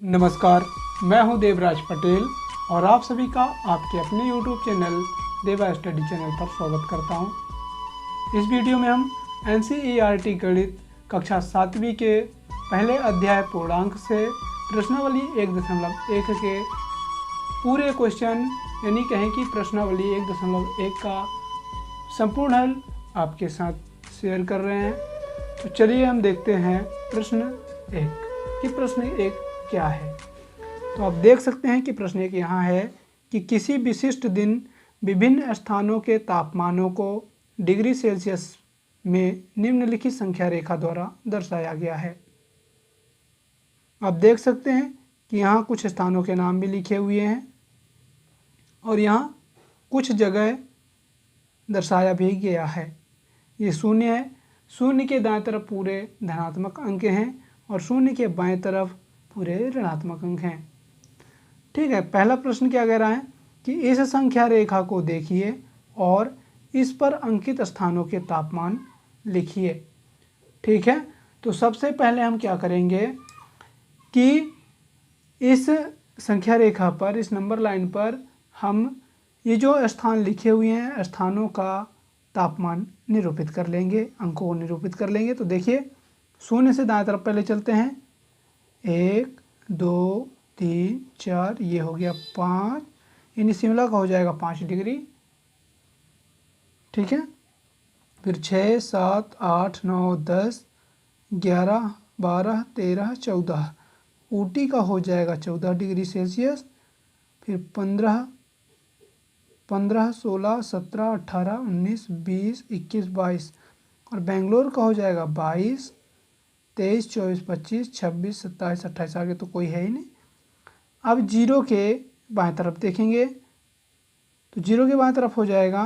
नमस्कार, मैं हूं देवराज पटेल और आप सभी का आपके अपने YouTube चैनल देवा स्टडी चैनल पर स्वागत करता हूं। इस वीडियो में हम NCERT गणित कक्षा 7वीं के पहले अध्याय पूर्णांक से प्रश्नावली 1.1 के पूरे क्वेश्चन यानी कहें कि प्रश्नावली 1.1 का संपूर्ण हल आपके साथ शेयर कर रहे हैं। तो चलिए हम देखते हैं प्रश्न 1 कि प्रश्न 1 क्या है। तो आप देख सकते हैं कि प्रश्न एक यहाँ है कि किसी विशिष्ट दिन विभिन्न स्थानों के तापमानों को डिग्री सेल्सियस में निम्नलिखित संख्या रेखा द्वारा दर्शाया गया है। आप देख सकते हैं कि यहाँ कुछ स्थानों के नाम भी लिखे हुए हैं और यहाँ कुछ जगह दर्शाया भी गया है। ये शून्य है, शून्य के दाएं तरफ पूरे धनात्मक अंक हैं और शून्य के बाएं तरफ पूरे ऋणात्मक अंक हैं। ठीक है, पहला प्रश्न क्या कह रहा है कि इस संख्या रेखा को देखिए और इस पर अंकित स्थानों के तापमान लिखिए। ठीक है, तो सबसे पहले हम क्या करेंगे कि इस संख्या रेखा पर, इस नंबर लाइन पर हम ये जो स्थान लिखे हुए हैं स्थानों का तापमान निरूपित कर लेंगे, अंकों को निरूपित कर लेंगे। तो देखिए, शून्य से दाएं तरफ पहले चलते हैं। 1 2 3 4, ये हो गया 5, यानी शिमला का हो जाएगा 5 डिग्री। ठीक है, फिर 6 7 8 9 10 11 12 13 14, ऊटी का हो जाएगा 14 डिग्री सेल्सियस। फिर 15 16 17 18 19 20 21 22 और बेंगलोर का हो जाएगा 22 23 24 25 26 27 28, आगे तो कोई है ही नहीं। अब जीरो के बाएं तरफ देखेंगे तो जीरो के बाएं तरफ हो जाएगा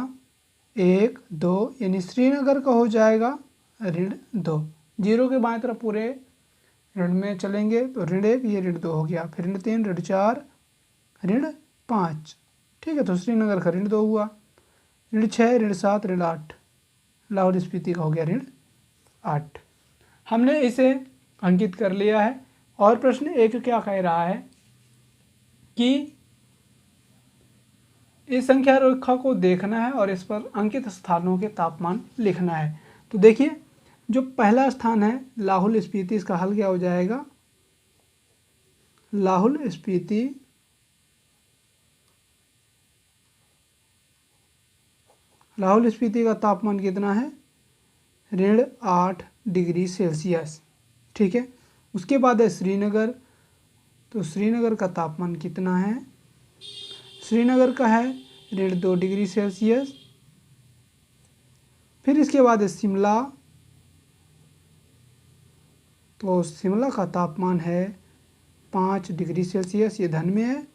1 2, यानी श्रीनगर का हो जाएगा -2। जीरो के बाएं तरफ पूरे ऋण में चलेंगे तो -1, ये -2 हो गया। फिर -3 -4 -5। ठीक है, तो श्रीनगर का -2 हुआ। -6 -7 -8, लाहौल स्पीति का हो गया -8। हमने इसे अंकित कर लिया है। और प्रश्न 1 क्या कह रहा है कि इस संख्या रेखा को देखना है और इस पर अंकित स्थानों के तापमान लिखना है। तो देखिए, जो पहला स्थान है लाहौल स्पीति, इसका हल क्या हो जाएगा? लाहौल स्पीति का तापमान कितना है? -8 डिग्री सेल्सियस। ठीक है, उसके बाद है श्रीनगर। तो श्रीनगर का तापमान कितना है? श्रीनगर का है -2 डिग्री सेल्सियस। फिर इसके बाद है शिमला। तो शिमला का तापमान है 5 डिग्री सेल्सियस, ये धन में है।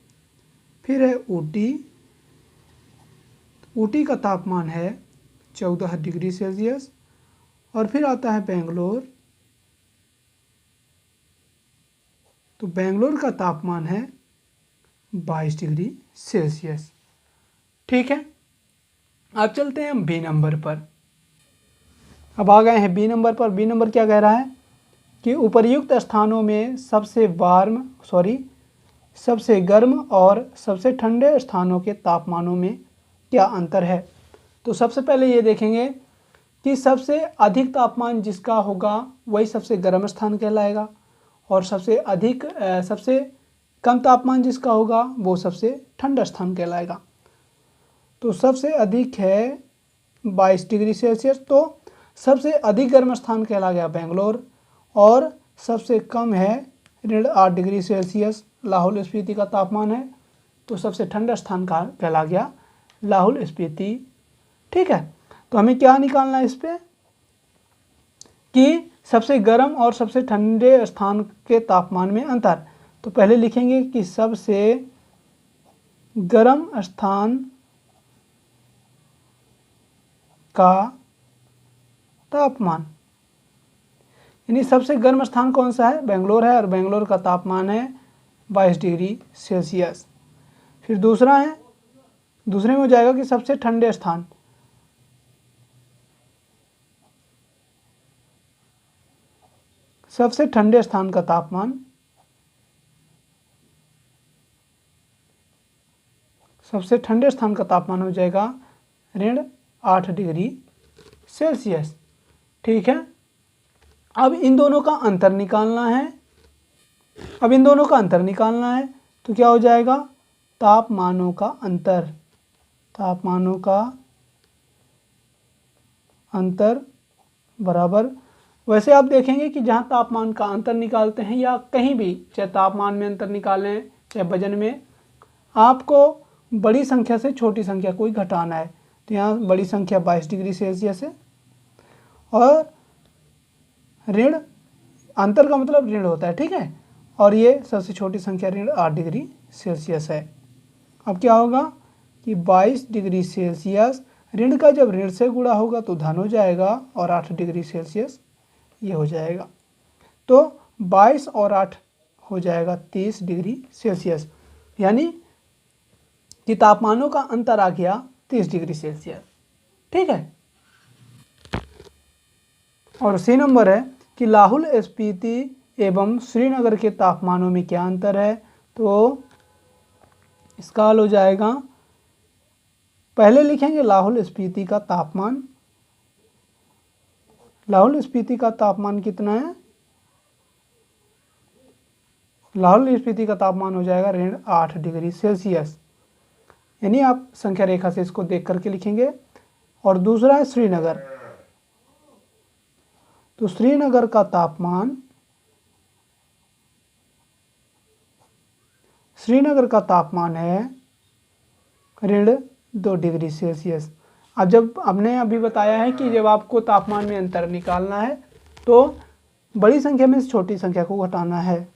फिर है ऊटी। ऊटी का तापमान है 14 डिग्री सेल्सियस। और फिर आता है बेंगलोर। तो बेंगलोर का तापमान है 22 डिग्री सेल्सियस। ठीक है, अब चलते हैं हम बी नंबर पर। अब आ गए हैं बी नंबर पर। बी नंबर क्या कह रहा है कि उपर्युक्त स्थानों में सबसे गर्म और सबसे ठंडे स्थानों के तापमानों में क्या अंतर है। तो सबसे पहले ये देखेंगे कि सबसे अधिक तापमान जिसका होगा वही सबसे गर्म स्थान कहलाएगा और सबसे कम तापमान जिसका होगा वो सबसे ठंडा स्थान कहलाएगा। तो सबसे अधिक है 22 डिग्री सेल्सियस, तो सबसे अधिक गर्म स्थान कहला गया बेंगलोर। और सबसे कम है -8 डिग्री सेल्सियस लाहौल स्पीति का तापमान है, तो सबसे ठंडा स्थान का कहला गया लाहौल स्पीति। ठीक है, तो हमें क्या निकालना है इस पे कि सबसे गर्म और सबसे ठंडे स्थान के तापमान में अंतर। तो पहले लिखेंगे कि सबसे गर्म स्थान का तापमान, यानी सबसे गर्म स्थान कौन सा है? बेंगलोर है और बेंगलोर का तापमान है 22 डिग्री सेल्सियस। फिर दूसरा है, दूसरे में हो जाएगा कि सबसे ठंडे स्थान, सबसे ठंडे स्थान का तापमान सबसे ठंडे स्थान का तापमान हो जाएगा -8 डिग्री सेल्सियस। ठीक है, अब इन दोनों का अंतर निकालना है। तो क्या हो जाएगा, तापमानों का अंतर बराबर, वैसे आप देखेंगे कि जहाँ तापमान का अंतर निकालते हैं या कहीं भी, चाहे तापमान में अंतर निकालें चाहे वजन में, आपको बड़ी संख्या से छोटी संख्या कोई घटाना है। तो यहाँ बड़ी संख्या 22 डिग्री सेल्सियस है और ऋण, अंतर का मतलब ऋण होता है, ठीक है, और ये सबसे छोटी संख्या ऋण 8 डिग्री सेल्सियस है। अब क्या होगा कि 22 डिग्री सेल्सियस, ऋण का जब ऋण से गुणा होगा तो धन हो जाएगा और 8 डिग्री सेल्सियस ये हो जाएगा। तो 22 और 8 हो जाएगा 30 डिग्री सेल्सियस, यानी कि तापमानों का अंतर आ गया 30 डिग्री सेल्सियस। ठीक है, और सी नंबर है कि लाहौल स्पीति एवं श्रीनगर के तापमानों में क्या अंतर है। तो इसका हल हो जाएगा, पहले लिखेंगे लाहौल स्पीति का तापमान। लाहौल स्पीति का तापमान कितना है, लाहौल स्पीति का तापमान हो जाएगा -8 डिग्री सेल्सियस, यानी आप संख्या रेखा से इसको देख करके लिखेंगे। और दूसरा है श्रीनगर, तो श्रीनगर का तापमान है -2 डिग्री सेल्सियस। अब जब हमने अभी बताया है कि जब आपको तापमान में अंतर निकालना है तो बड़ी संख्या में से छोटी संख्या को घटाना है।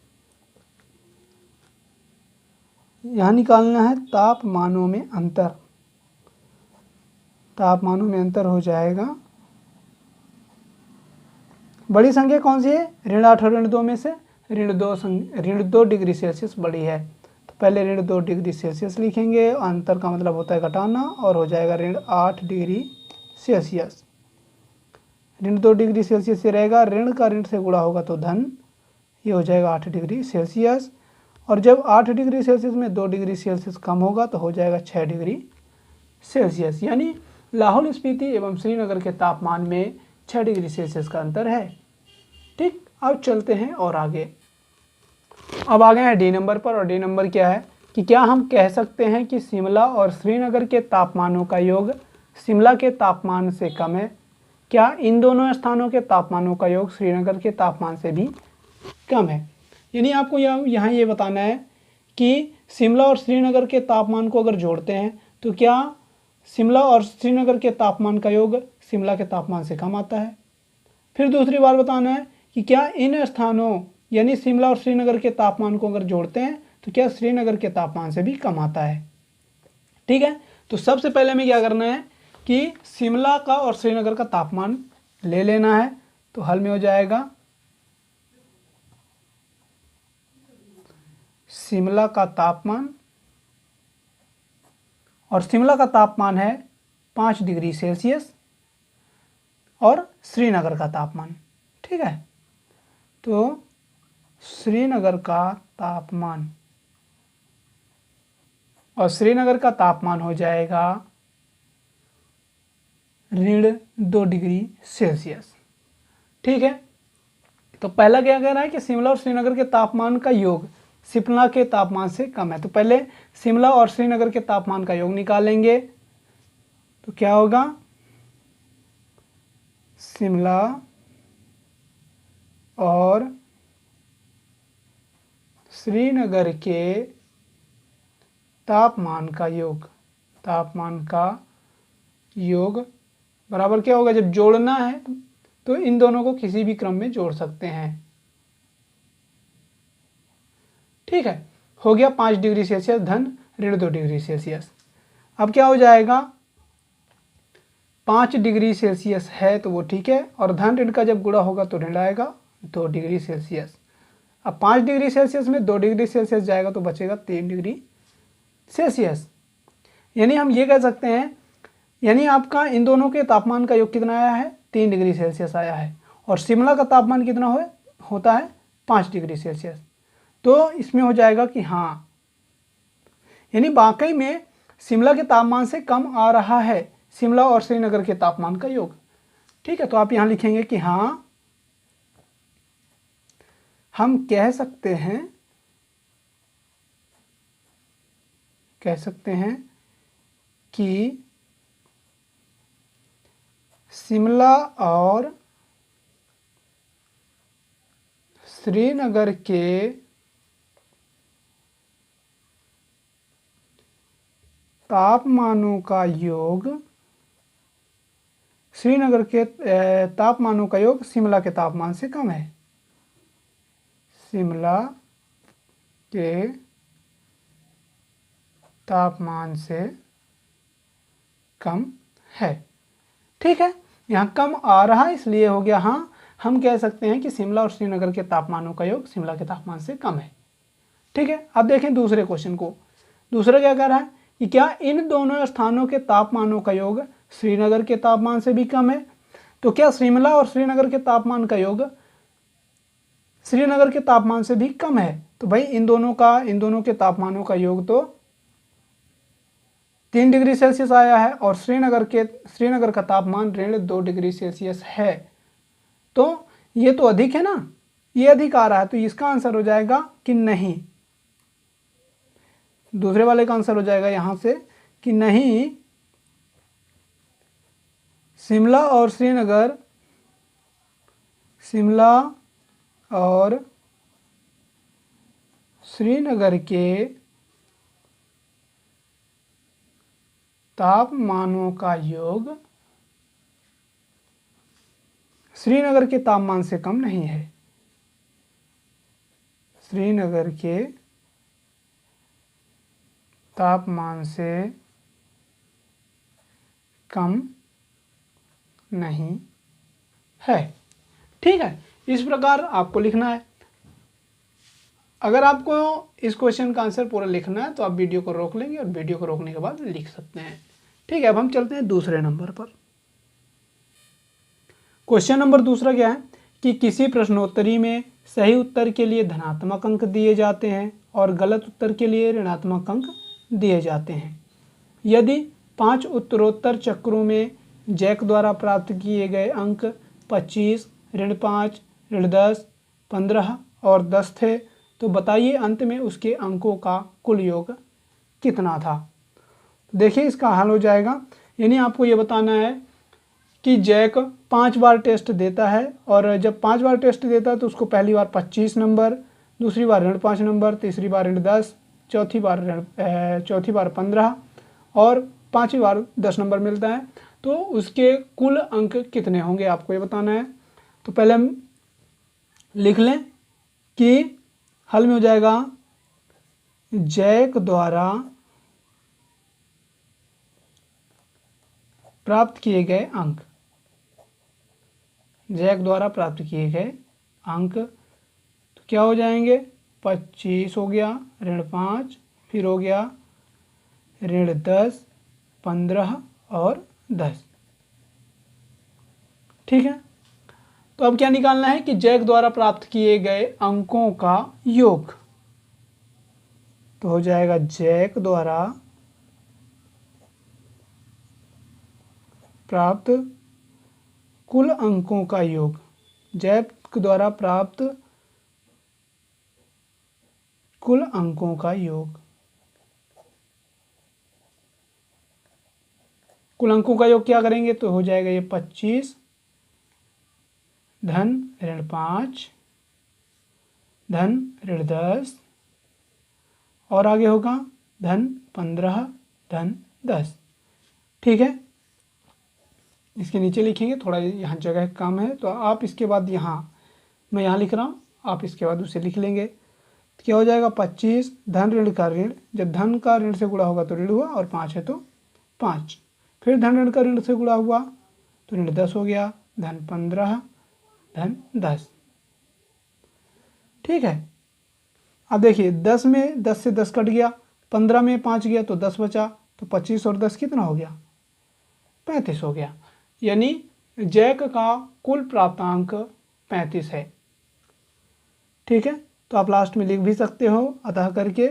यहाँ निकालना है तापमानों में अंतर हो जाएगा, बड़ी संख्या कौन सी है, -8 और -2 में से -2 डिग्री सेल्सियस बड़ी है। तो पहले -2 डिग्री सेल्सियस लिखेंगे, अंतर का मतलब होता है घटाना, और हो जाएगा -8 डिग्री सेल्सियस। -2 डिग्री सेल्सियस से रहेगा, ऋण का ऋण से गुणा होगा तो धन, ये हो जाएगा 8 डिग्री सेल्सियस। और जब 8 डिग्री सेल्सियस में 2 डिग्री सेल्सियस कम होगा तो हो जाएगा 6 डिग्री सेल्सियस, यानी लाहौल स्पीति एवं श्रीनगर के तापमान में 6 डिग्री सेल्सियस का अंतर है। ठीक, अब चलते हैं और आगे। अब आ गए हैं डी नंबर पर, और डी नंबर क्या है कि क्या हम कह सकते हैं कि शिमला और श्रीनगर के तापमानों का योग शिमला के तापमान से कम है। क्या इन दोनों स्थानों के तापमानों का योग श्रीनगर के तापमान से भी कम है। यानी आपको यहाँ ये बताना है कि शिमला और श्रीनगर के तापमान को अगर जोड़ते हैं तो क्या शिमला और श्रीनगर के तापमान का योग शिमला के तापमान से कम आता है। फिर दूसरी बात बताना है कि क्या इन स्थानों यानी शिमला और श्रीनगर के तापमान को अगर जोड़ते हैं तो क्या श्रीनगर के तापमान से भी कम आता है। ठीक है, तो सबसे पहले हमें क्या करना है कि शिमला का और श्रीनगर का तापमान ले लेना है। तो हल में हो जाएगा शिमला का तापमान, और शिमला का तापमान है 5 डिग्री सेल्सियस, और श्रीनगर का तापमान, ठीक है, तो श्रीनगर का तापमान, और श्रीनगर का तापमान हो जाएगा -2 डिग्री सेल्सियस। ठीक है, तो पहला क्या कह रहा है कि शिमला और श्रीनगर के तापमान का योग शिमला के तापमान से कम है। तो पहले शिमला और श्रीनगर के तापमान का योग निकालेंगे। तो क्या होगा, शिमला और श्रीनगर के तापमान का योग बराबर क्या होगा, जब जोड़ना है तो इन दोनों को किसी भी क्रम में जोड़ सकते हैं। ठीक है, हो गया 5 डिग्री सेल्सियस धन -2 डिग्री सेल्सियस। अब क्या हो जाएगा, 5 डिग्री सेल्सियस है तो वो ठीक है, और धन ऋण का जब गुणा होगा तो ऋण आएगा 2 डिग्री सेल्सियस। अब 5 डिग्री सेल्सियस में 2 डिग्री सेल्सियस जाएगा तो बचेगा 3 डिग्री सेल्सियस। यानी हम ये कह सकते हैं, यानी आपका इन दोनों के तापमान का योग कितना आया है, 3 डिग्री सेल्सियस आया है, और शिमला का तापमान कितना होता है 5 डिग्री सेल्सियस। तो इसमें हो जाएगा कि हाँ, यानी वाकई में शिमला के तापमान से कम आ रहा है, शिमला और श्रीनगर के तापमान का योग। ठीक है, तो आप यहाँ लिखेंगे कि हाँ हम कह सकते हैं कि शिमला और श्रीनगर के तापमानों का योग, श्रीनगर के तापमानों का योग शिमला के तापमान से कम है, शिमला के तापमान से कम है। ठीक है, यहाँ कम आ रहा है इसलिए हो गया हाँ हम कह सकते हैं कि शिमला और श्रीनगर के तापमानों का योग शिमला के तापमान से कम है। ठीक है, अब देखें दूसरे क्वेश्चन को। दूसरा क्या कह रहा है कि क्या इन दोनों स्थानों के तापमानों का योग श्रीनगर के तापमान से भी कम है? तो क्या शिमला और श्रीनगर के तापमान का योग श्रीनगर के तापमान से भी कम है? तो भाई इन दोनों के तापमानों का योग तो 3 डिग्री सेल्सियस आया है और श्रीनगर का तापमान -2 डिग्री सेल्सियस है, तो ये तो अधिक है ना, ये अधिक आ रहा है, तो इसका आंसर हो जाएगा कि नहीं। दूसरे वाले का आंसर हो जाएगा यहां से कि नहीं, शिमला और श्रीनगर के तापमानों का योग श्रीनगर के तापमान से कम नहीं है, श्रीनगर के तापमान से कम नहीं है। ठीक है, इस प्रकार आपको लिखना है। अगर आपको इस क्वेश्चन का आंसर पूरा लिखना है तो आप वीडियो को रोक लेंगे और वीडियो को रोकने के बाद लिख सकते हैं। ठीक है, अब हम चलते हैं दूसरे नंबर पर। क्वेश्चन नंबर दूसरा क्या है कि किसी प्रश्नोत्तरी में सही उत्तर के लिए धनात्मक अंक दिए जाते हैं और गलत उत्तर के लिए ऋणात्मक अंक दिए जाते हैं। यदि 5 उत्तरोत्तर चक्रों में जैक द्वारा प्राप्त किए गए अंक 25, -5, -10, 15 और 10 थे, तो बताइए अंत में उसके अंकों का कुल योग कितना था। देखिए इसका हल हो जाएगा, यानी आपको ये बताना है कि जैक 5 बार टेस्ट देता है और जब 5 बार टेस्ट देता है तो उसको पहली बार 25 नंबर, दूसरी बार -5 नंबर, तीसरी बार -10, चौथी बार 15 और 5वीं बार 10 नंबर मिलता है। तो उसके कुल अंक कितने होंगे आपको ये बताना है। तो पहले हम लिख लें कि हल में हो जाएगा जैक द्वारा प्राप्त किए गए अंक, जैक द्वारा प्राप्त किए गए अंक तो क्या हो जाएंगे, 25 हो गया, -5, फिर हो गया -10, 15 और 10। ठीक है, तो अब क्या निकालना है कि जैक द्वारा प्राप्त किए गए अंकों का योग। तो हो जाएगा जैक द्वारा प्राप्त कुल अंकों का योग, जैक द्वारा प्राप्त कुल अंकों का योग। कुल अंकों का योग क्या करेंगे तो हो जाएगा ये 25 धन -5 धन -10 और आगे होगा धन 15 धन 10। ठीक है, इसके नीचे लिखेंगे, थोड़ा यहाँ जगह कम है तो आप इसके बाद यहाँ मैं यहाँ लिख रहा हूँ, आप इसके बाद उसे लिख लेंगे। तो क्या हो जाएगा 25 धन ऋण का ऋण, जब धन का ऋण से गुणा होगा तो ऋण हुआ और 5 है तो 5, फिर धन ऋण का ऋण से गुणा हुआ तो ऋण 10 हो गया, धन 15 धन 10। ठीक है, अब देखिए 10 में 10 से 10 कट गया, 15 में 5 गया तो 10 बचा, तो 25 और 10 कितना हो गया, 35 हो गया। यानी जैक का कुल प्राप्तांक 35 है। ठीक है, तो आप लास्ट में लिख भी सकते हो अतः करके,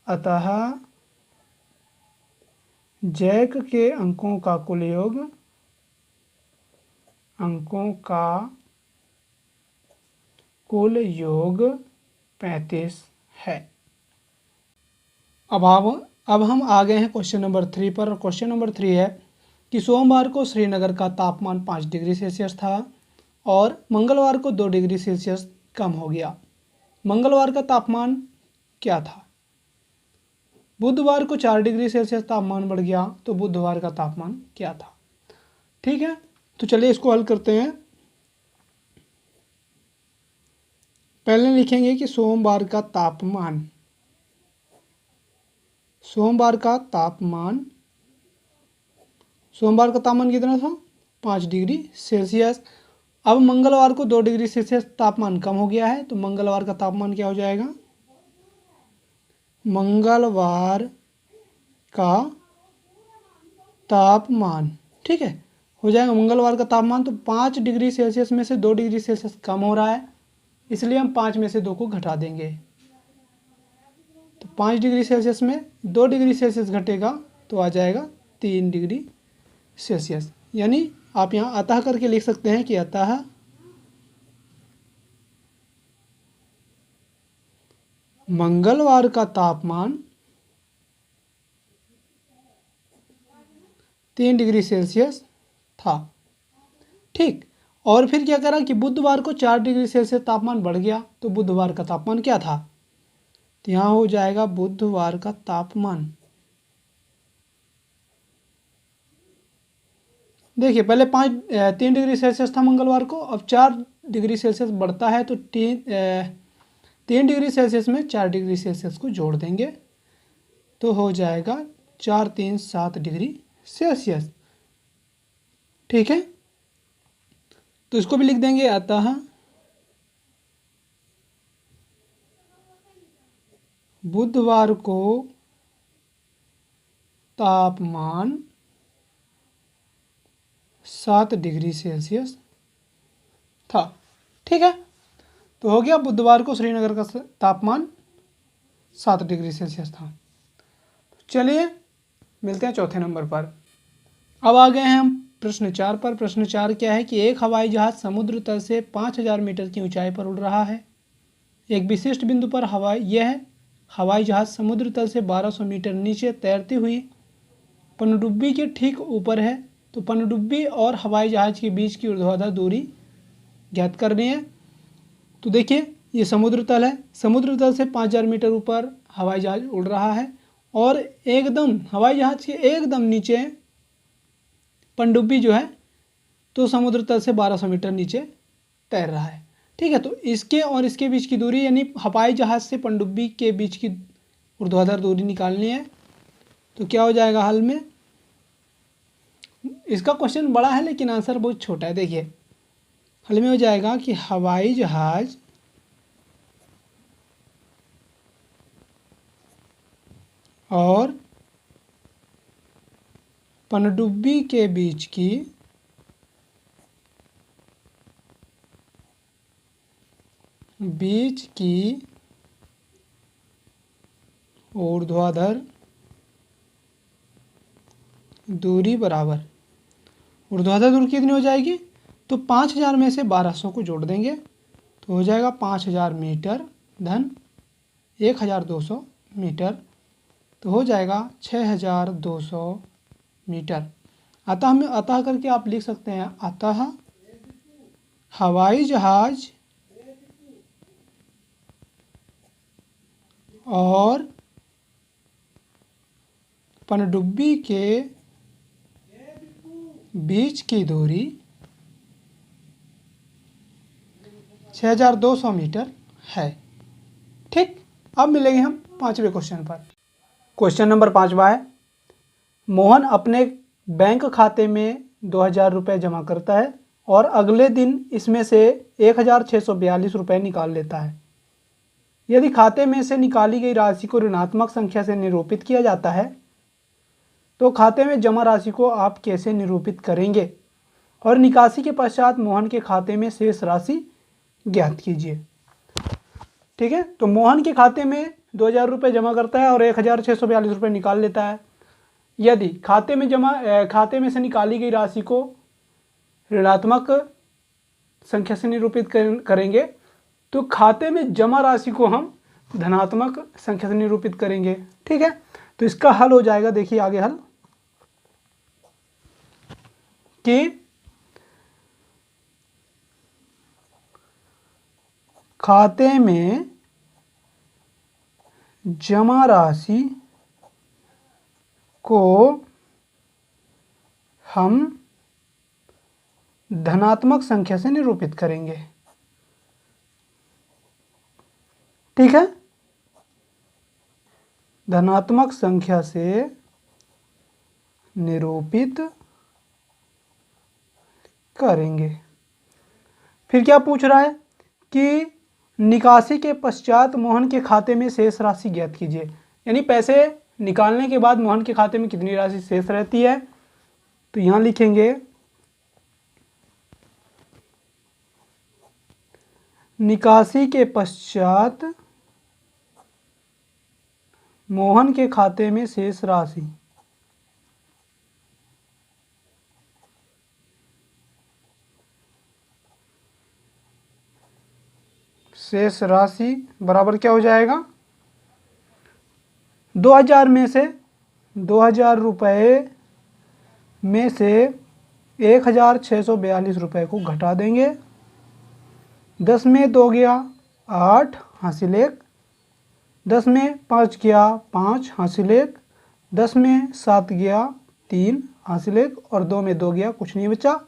अतः जैक के अंकों का कुल योग, अंकों का कुल योग 35 है। अब हम आ गए हैं क्वेश्चन नंबर 3 पर। क्वेश्चन नंबर 3 है कि सोमवार को श्रीनगर का तापमान 5 डिग्री सेल्सियस था और मंगलवार को 2 डिग्री सेल्सियस कम हो गया। मंगलवार का तापमान क्या था? बुधवार को 4 डिग्री सेल्सियस तापमान बढ़ गया, तो बुधवार का तापमान क्या था? ठीक है, तो चलिए इसको हल करते हैं। पहले लिखेंगे कि सोमवार का तापमान सोमवार का तापमान कितना था? 5 डिग्री सेल्सियस। अब मंगलवार को 2 डिग्री सेल्सियस तापमान कम हो गया है, तो मंगलवार का तापमान क्या हो जाएगा? मंगलवार का तापमान, ठीक है, हो जाएगा मंगलवार का तापमान। तो 5 डिग्री सेल्सियस में से 2 डिग्री सेल्सियस कम हो रहा है, इसलिए हम 5 में से 2 को घटा देंगे। तो 5 डिग्री सेल्सियस में 2 डिग्री सेल्सियस घटेगा तो आ जाएगा 3 डिग्री सेल्सियस। यानी आप यहाँ अतः करके लिख सकते हैं कि अतः मंगलवार का तापमान 3 डिग्री सेल्सियस था। ठीक, और फिर क्या करा कि बुधवार को 4 डिग्री सेल्सियस तापमान बढ़ गया, तो बुधवार का तापमान क्या था? तो यहाँ हो जाएगा बुधवार का तापमान, देखिए पहले 3 डिग्री सेल्सियस था मंगलवार को, अब 4 डिग्री सेल्सियस बढ़ता है, तो 3 डिग्री सेल्सियस में 4 डिग्री सेल्सियस को जोड़ देंगे तो हो जाएगा 4 3 7 डिग्री सेल्सियस। ठीक है, तो इसको भी लिख देंगे अतः बुधवार को तापमान 7 डिग्री सेल्सियस था। ठीक है, तो हो गया बुधवार को श्रीनगर का तापमान 7 डिग्री सेल्सियस था। चलिए मिलते हैं चौथे नंबर पर। अब आ गए हैं हम प्रश्न 4 पर। प्रश्न 4 क्या है कि एक हवाई जहाज समुद्र तल से 5000 मीटर की ऊंचाई पर उड़ रहा है। एक विशिष्ट बिंदु पर यह हवाई जहाज समुद्र तल से 1200 मीटर नीचे तैरती हुई पनडुब्बी के ठीक ऊपर है। तो पनडुब्बी और हवाई जहाज के बीच की ऊर्ध्वाधर दूरी ज्ञात करनी है। तो देखिए ये समुद्र तल है, समुद्र तल से 5000 मीटर ऊपर हवाई जहाज उड़ रहा है और एकदम हवाई जहाज के एकदम नीचे पनडुब्बी जो है तो समुद्र तल से 1200 मीटर नीचे तैर रहा है। ठीक है, तो इसके और इसके बीच की दूरी यानी हवाई जहाज से पनडुब्बी के बीच की ऊर्ध्वाधर दूरी निकालनी है। तो क्या हो जाएगा हल में? इसका क्वेश्चन बड़ा है लेकिन आंसर बहुत छोटा है। देखिए हल में हो जाएगा कि हवाई जहाज और पनडुब्बी के बीच की ऊर्ध्वाधर दूरी बराबर, ऊर्ध्वाधर दूरी कितनी हो जाएगी? तो 5000 में से 1200 को जोड़ देंगे तो हो जाएगा 5000 मीटर धन 1200 मीटर, तो हो जाएगा 6200 मीटर। अतः करके आप लिख सकते हैं अतः हवाई जहाज और पनडुब्बी के बीच की दूरी 6200 मीटर है। ठीक, अब मिलेंगे हम 5वें क्वेश्चन पर। क्वेश्चन नंबर 5वां है, मोहन अपने बैंक खाते में 2000 रुपये जमा करता है और अगले दिन इसमें से 1642 रुपये निकाल लेता है। यदि खाते में से निकाली गई राशि को ऋणात्मक संख्या से निरूपित किया जाता है तो खाते में जमा राशि को आप कैसे निरूपित करेंगे और निकासी के पश्चात मोहन के खाते में शेष राशि ज्ञात कीजिए। ठीक है, तो मोहन के खाते में 2000 रुपये जमा करता है और 1642 रुपये निकाल लेता है। यदि खाते में से निकाली गई राशि को ऋणात्मक संख्या से निरूपित करेंगे तो खाते में जमा राशि को हम धनात्मक संख्या से निरूपित करेंगे। ठीक है, तो इसका हल हो जाएगा, देखिए आगे हल कि खाते में जमा राशि को हम धनात्मक संख्या से निरूपित करेंगे। ठीक है, धनात्मक संख्या से निरूपित करेंगे। फिर क्या पूछ रहा है कि निकासी के पश्चात मोहन के खाते में शेष राशि ज्ञात कीजिए। यानी पैसे निकालने के बाद मोहन के खाते में कितनी राशि शेष रहती है। तो यहां लिखेंगे निकासी के पश्चात मोहन के खाते में शेष राशि बराबर क्या हो जाएगा, 2000 में से 2000 रुपये में से 1642 रुपये को घटा देंगे। 10 में 2 गया 8 हासिल 1, 10 में 5 गया 5 हासिल 1, 10 में 7 गया 3 हासिल 1 और 2 में 2 गया कुछ नहीं बचा,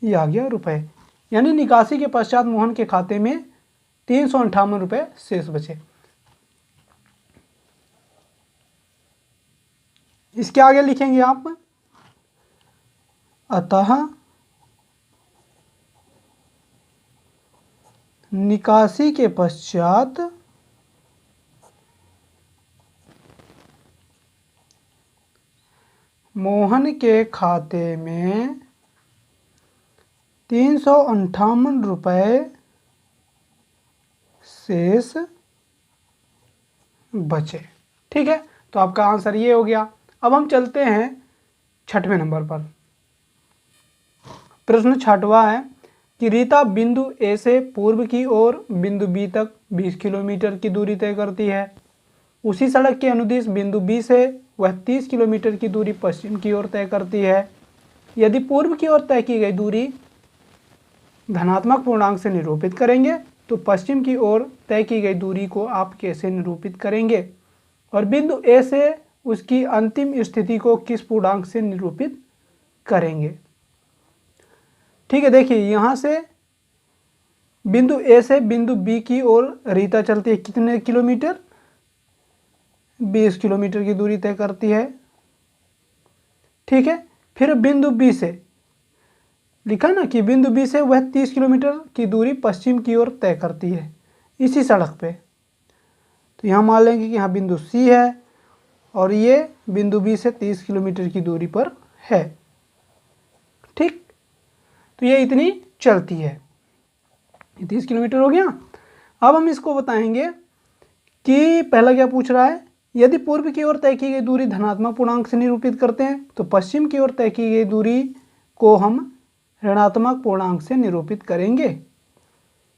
ये आ गया रुपए। यानी निकासी के पश्चात मोहन के खाते में 358 रुपये शेष बचे। इसके आगे लिखेंगे आप अतः निकासी के पश्चात मोहन के खाते में 358 रुपये शेष बचे। ठीक है, तो आपका आंसर ये हो गया। अब हम चलते हैं 6वें नंबर पर। प्रश्न 6वां है कि रीता बिंदु ए से पूर्व की ओर बिंदु बी तक 20 किलोमीटर की दूरी तय करती है। उसी सड़क के अनुदिश बिंदु बी से वह 30 किलोमीटर की दूरी पश्चिम की ओर तय करती है। यदि पूर्व की ओर तय की गई दूरी धनात्मक पूर्णांक से निरूपित करेंगे तो पश्चिम की ओर तय की गई दूरी को आप कैसे निरूपित करेंगे, और बिंदु ए से उसकी अंतिम स्थिति को किस पूर्णांक से निरूपित करेंगे। ठीक है, देखिए यहाँ से बिंदु ए से बिंदु बी की ओर रीता चलती है कितने किलोमीटर, 20 किलोमीटर की दूरी तय करती है। ठीक है, फिर बिंदु बी से लिखा ना कि बिंदु बी से वह 30 किलोमीटर की दूरी पश्चिम की ओर तय करती है इसी सड़क पे। तो यहाँ मान लेंगे कि यहाँ बिंदु सी है और ये बिंदु बी से 30 किलोमीटर की दूरी पर है। ठीक, तो ये इतनी चलती है, 30 किलोमीटर हो गया। अब हम इसको बताएंगे कि पहला क्या पूछ रहा है, यदि पूर्व की ओर तय की गई दूरी धनात्मक पूर्णांक से निरूपित करते हैं तो पश्चिम की ओर तय की गई दूरी को हम ऋणात्मक पूर्णांक से निरूपित करेंगे।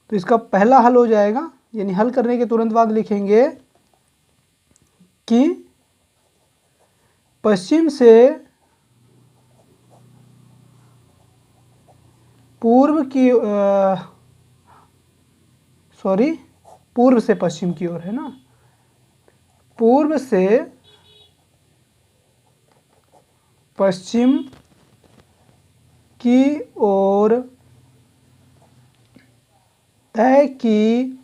तो इसका पहला हल हो जाएगा, यानी हल करने के तुरंत बाद लिखेंगे कि पश्चिम से पूर्व से पश्चिम की ओर है ना, पूर्व से पश्चिम की ओर तय की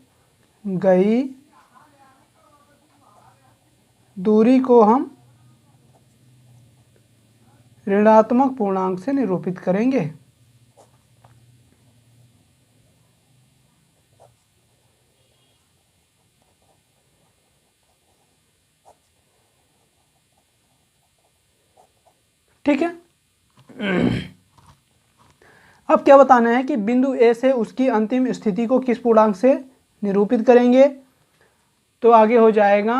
गई दूरी को हम ऋणात्मक पूर्णांक से निरूपित करेंगे। ठीक है, अब क्या बताना है कि बिंदु ए से उसकी अंतिम स्थिति को किस पूर्णांक से निरूपित करेंगे। तो आगे हो जाएगा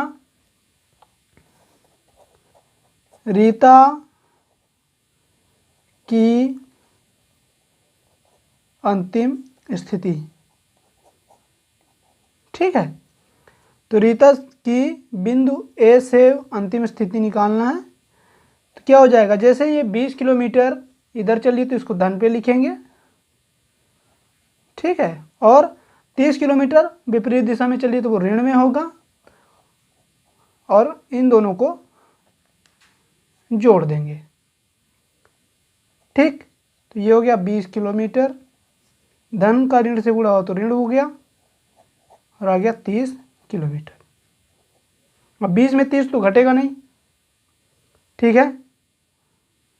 रीता की अंतिम स्थिति। ठीक है, तो रीता की बिंदु ए से अंतिम स्थिति निकालना है। तो क्या हो जाएगा, जैसे ये 20 किलोमीटर इधर चलिए तो इसको धन पे लिखेंगे। ठीक है, और 30 किलोमीटर विपरीत दिशा में चलिए तो वो ऋण में होगा, और इन दोनों को जोड़ देंगे। ठीक, तो ये हो गया 20 किलोमीटर, धन का ऋण से गुणा हो तो ऋण हो गया, और आ गया 30 किलोमीटर। अब 20 में 30 तो घटेगा नहीं। ठीक है,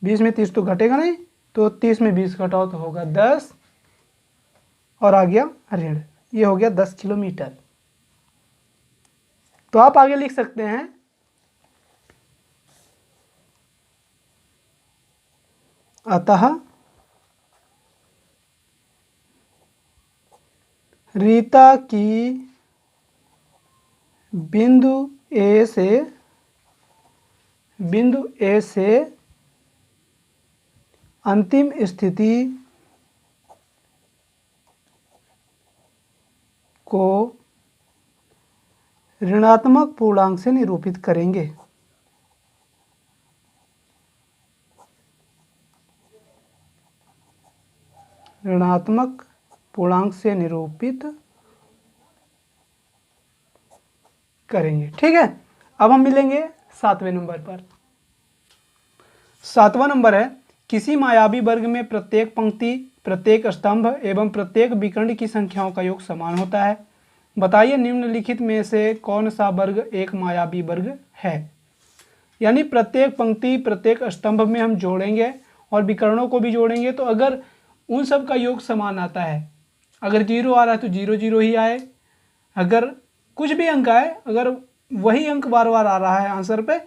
20 में 30 तो घटेगा नहीं, तो 30 में 20 घटाओ तो होगा 10, और आ गया ऋण। ये हो गया 10 किलोमीटर। तो आप आगे लिख सकते हैं, अतः रीता की बिंदु ए से अंतिम स्थिति को ऋणात्मक पूर्णांक से निरूपित करेंगे। ऋणात्मक पूर्णांक से निरूपित करेंगे। ठीक है, अब हम मिलेंगे 7वें नंबर पर। 7वां नंबर है, किसी मायावी वर्ग में प्रत्येक पंक्ति, प्रत्येक स्तंभ एवं प्रत्येक विकर्ण की संख्याओं का योग समान होता है। बताइए निम्नलिखित में से कौन सा वर्ग एक मायावी वर्ग है। यानी प्रत्येक पंक्ति, प्रत्येक स्तंभ में हम जोड़ेंगे और विकर्णों को भी जोड़ेंगे, तो अगर उन सब का योग समान आता है, अगर 0 आ रहा है तो 0 0 ही आए, अगर कुछ भी अंक आए, अगर वही अंक बार बार आ रहा है आंसर पे,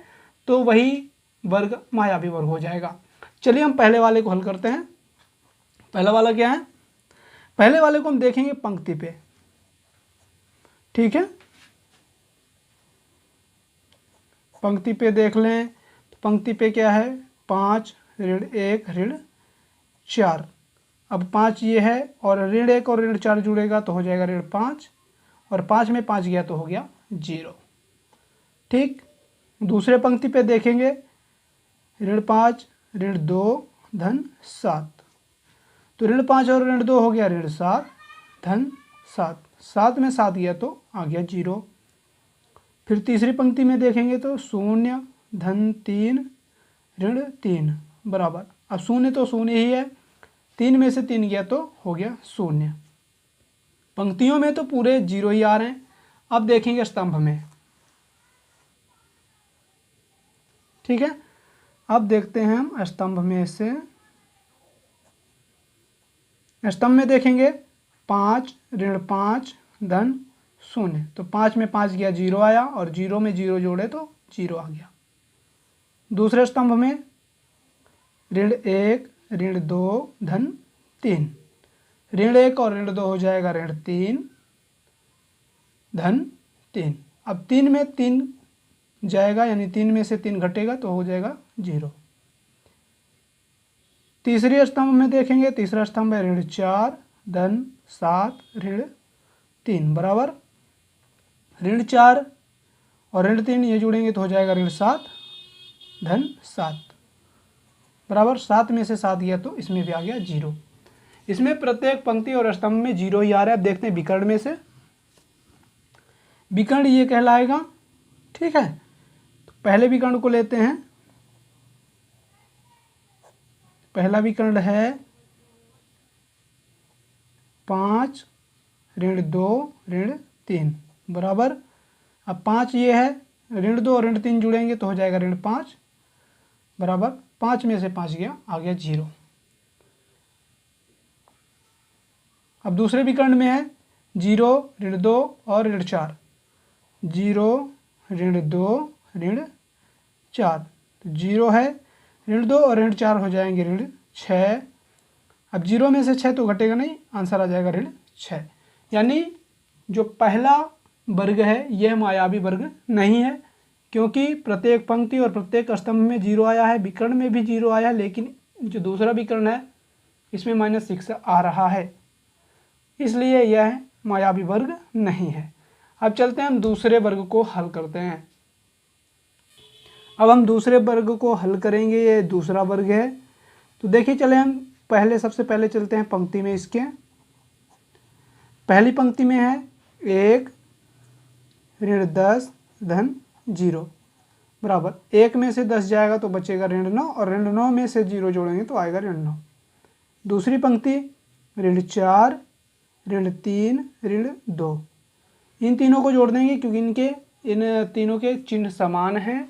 तो वही वर्ग मायावी वर्ग हो जाएगा। चलिए हम पहले वाले को हल करते हैं। पहला वाला क्या है, पहले वाले को हम देखेंगे पंक्ति पे। ठीक है, पंक्ति पे देख लें, तो पंक्ति पे क्या है, 5 ऋण 1 ऋण 4। अब 5 ये है, और ऋण 1 और ऋण 4 जुड़ेगा तो हो जाएगा ऋण 5, और 5 में 5 गया तो हो गया 0। ठीक, दूसरे पंक्ति पे देखेंगे, ऋण 5 ऋण 2 धन 7, तो ऋण 5 और ऋण 2 हो गया ऋण 7 धन 7, 7 में 7 गया तो आ गया 0। फिर तीसरी पंक्ति में देखेंगे तो 0 धन 3 ऋण 3 बराबर, अब 0 तो 0 ही है, 3 में से 3 गया तो हो गया 0। पंक्तियों में तो पूरे 0 ही आ रहे हैं। अब देखेंगे स्तंभ में। ठीक है, अब देखते हैं हम स्तंभ में से, स्तंभ में देखेंगे 5 ऋण 5 धन 0, तो 5 में 5 गया 0 आया, और 0 में 0 जोड़े तो 0 आ गया। दूसरे स्तंभ में ऋण 1 ऋण 2 धन 3, ऋण 1 और ऋण 2 हो जाएगा ऋण 3 धन 3। अब 3 में 3 जाएगा, यानी 3 में से 3 घटेगा तो हो जाएगा 0। तीसरे स्तंभ में देखेंगे, तीसरा स्तंभ है ऋण 4 धन 7 ऋण 3 बराबर, ऋण 4 और ऋण 3 ये जुड़ेंगे तो हो जाएगा ऋण 7 धन 7 बराबर, 7 में से 7 गया तो इसमें भी आ गया 0। इसमें प्रत्येक पंक्ति और स्तंभ में 0 ही आ रहा है। अब देखते हैं विकर्ण में से, विकर्ण ये कहलाएगा। ठीक है, तो पहले विकर्ण को लेते हैं। पहला विकर्ण है 5 ऋण 2 ऋण 3 बराबर, अब 5 ये है, ऋण 2 और ऋण 3 जुड़ेंगे तो हो जाएगा ऋण 5 बराबर, 5 में से 5 गया, आ गया 0। अब दूसरे विकर्ण में है 0 ऋण 2 और ऋण 4, 0 ऋण 2 ऋण 4, तो 0 है, ऋण 2 और ऋण 4 हो जाएंगे ऋण 6। अब 0 में से 6 तो घटेगा नहीं, आंसर आ जाएगा ऋण 6। यानी जो पहला वर्ग है यह मायावी वर्ग नहीं है, क्योंकि प्रत्येक पंक्ति और प्रत्येक स्तंभ में 0 आया है, विकर्ण में भी 0 आया है, लेकिन जो दूसरा विकर्ण है इसमें -6 आ रहा है, इसलिए यह मायावी वर्ग नहीं है। अब चलते हैं हम दूसरे वर्ग को हल करते हैं। अब हम दूसरे वर्ग को हल करेंगे, ये दूसरा वर्ग है। तो देखिए चले हम सबसे पहले चलते हैं पंक्ति में। इसके पहली पंक्ति में है 1 ऋण 10 धन 0 बराबर 1 में से 10 जाएगा तो बचेगा ऋण 9 और ऋण 9 में से 0 जोड़ेंगे तो आएगा ऋण 9। दूसरी पंक्ति ऋण 4 ऋण 3 ऋण 2, इन तीनों को जोड़ देंगे क्योंकि इन तीनों के चिन्ह समान हैं।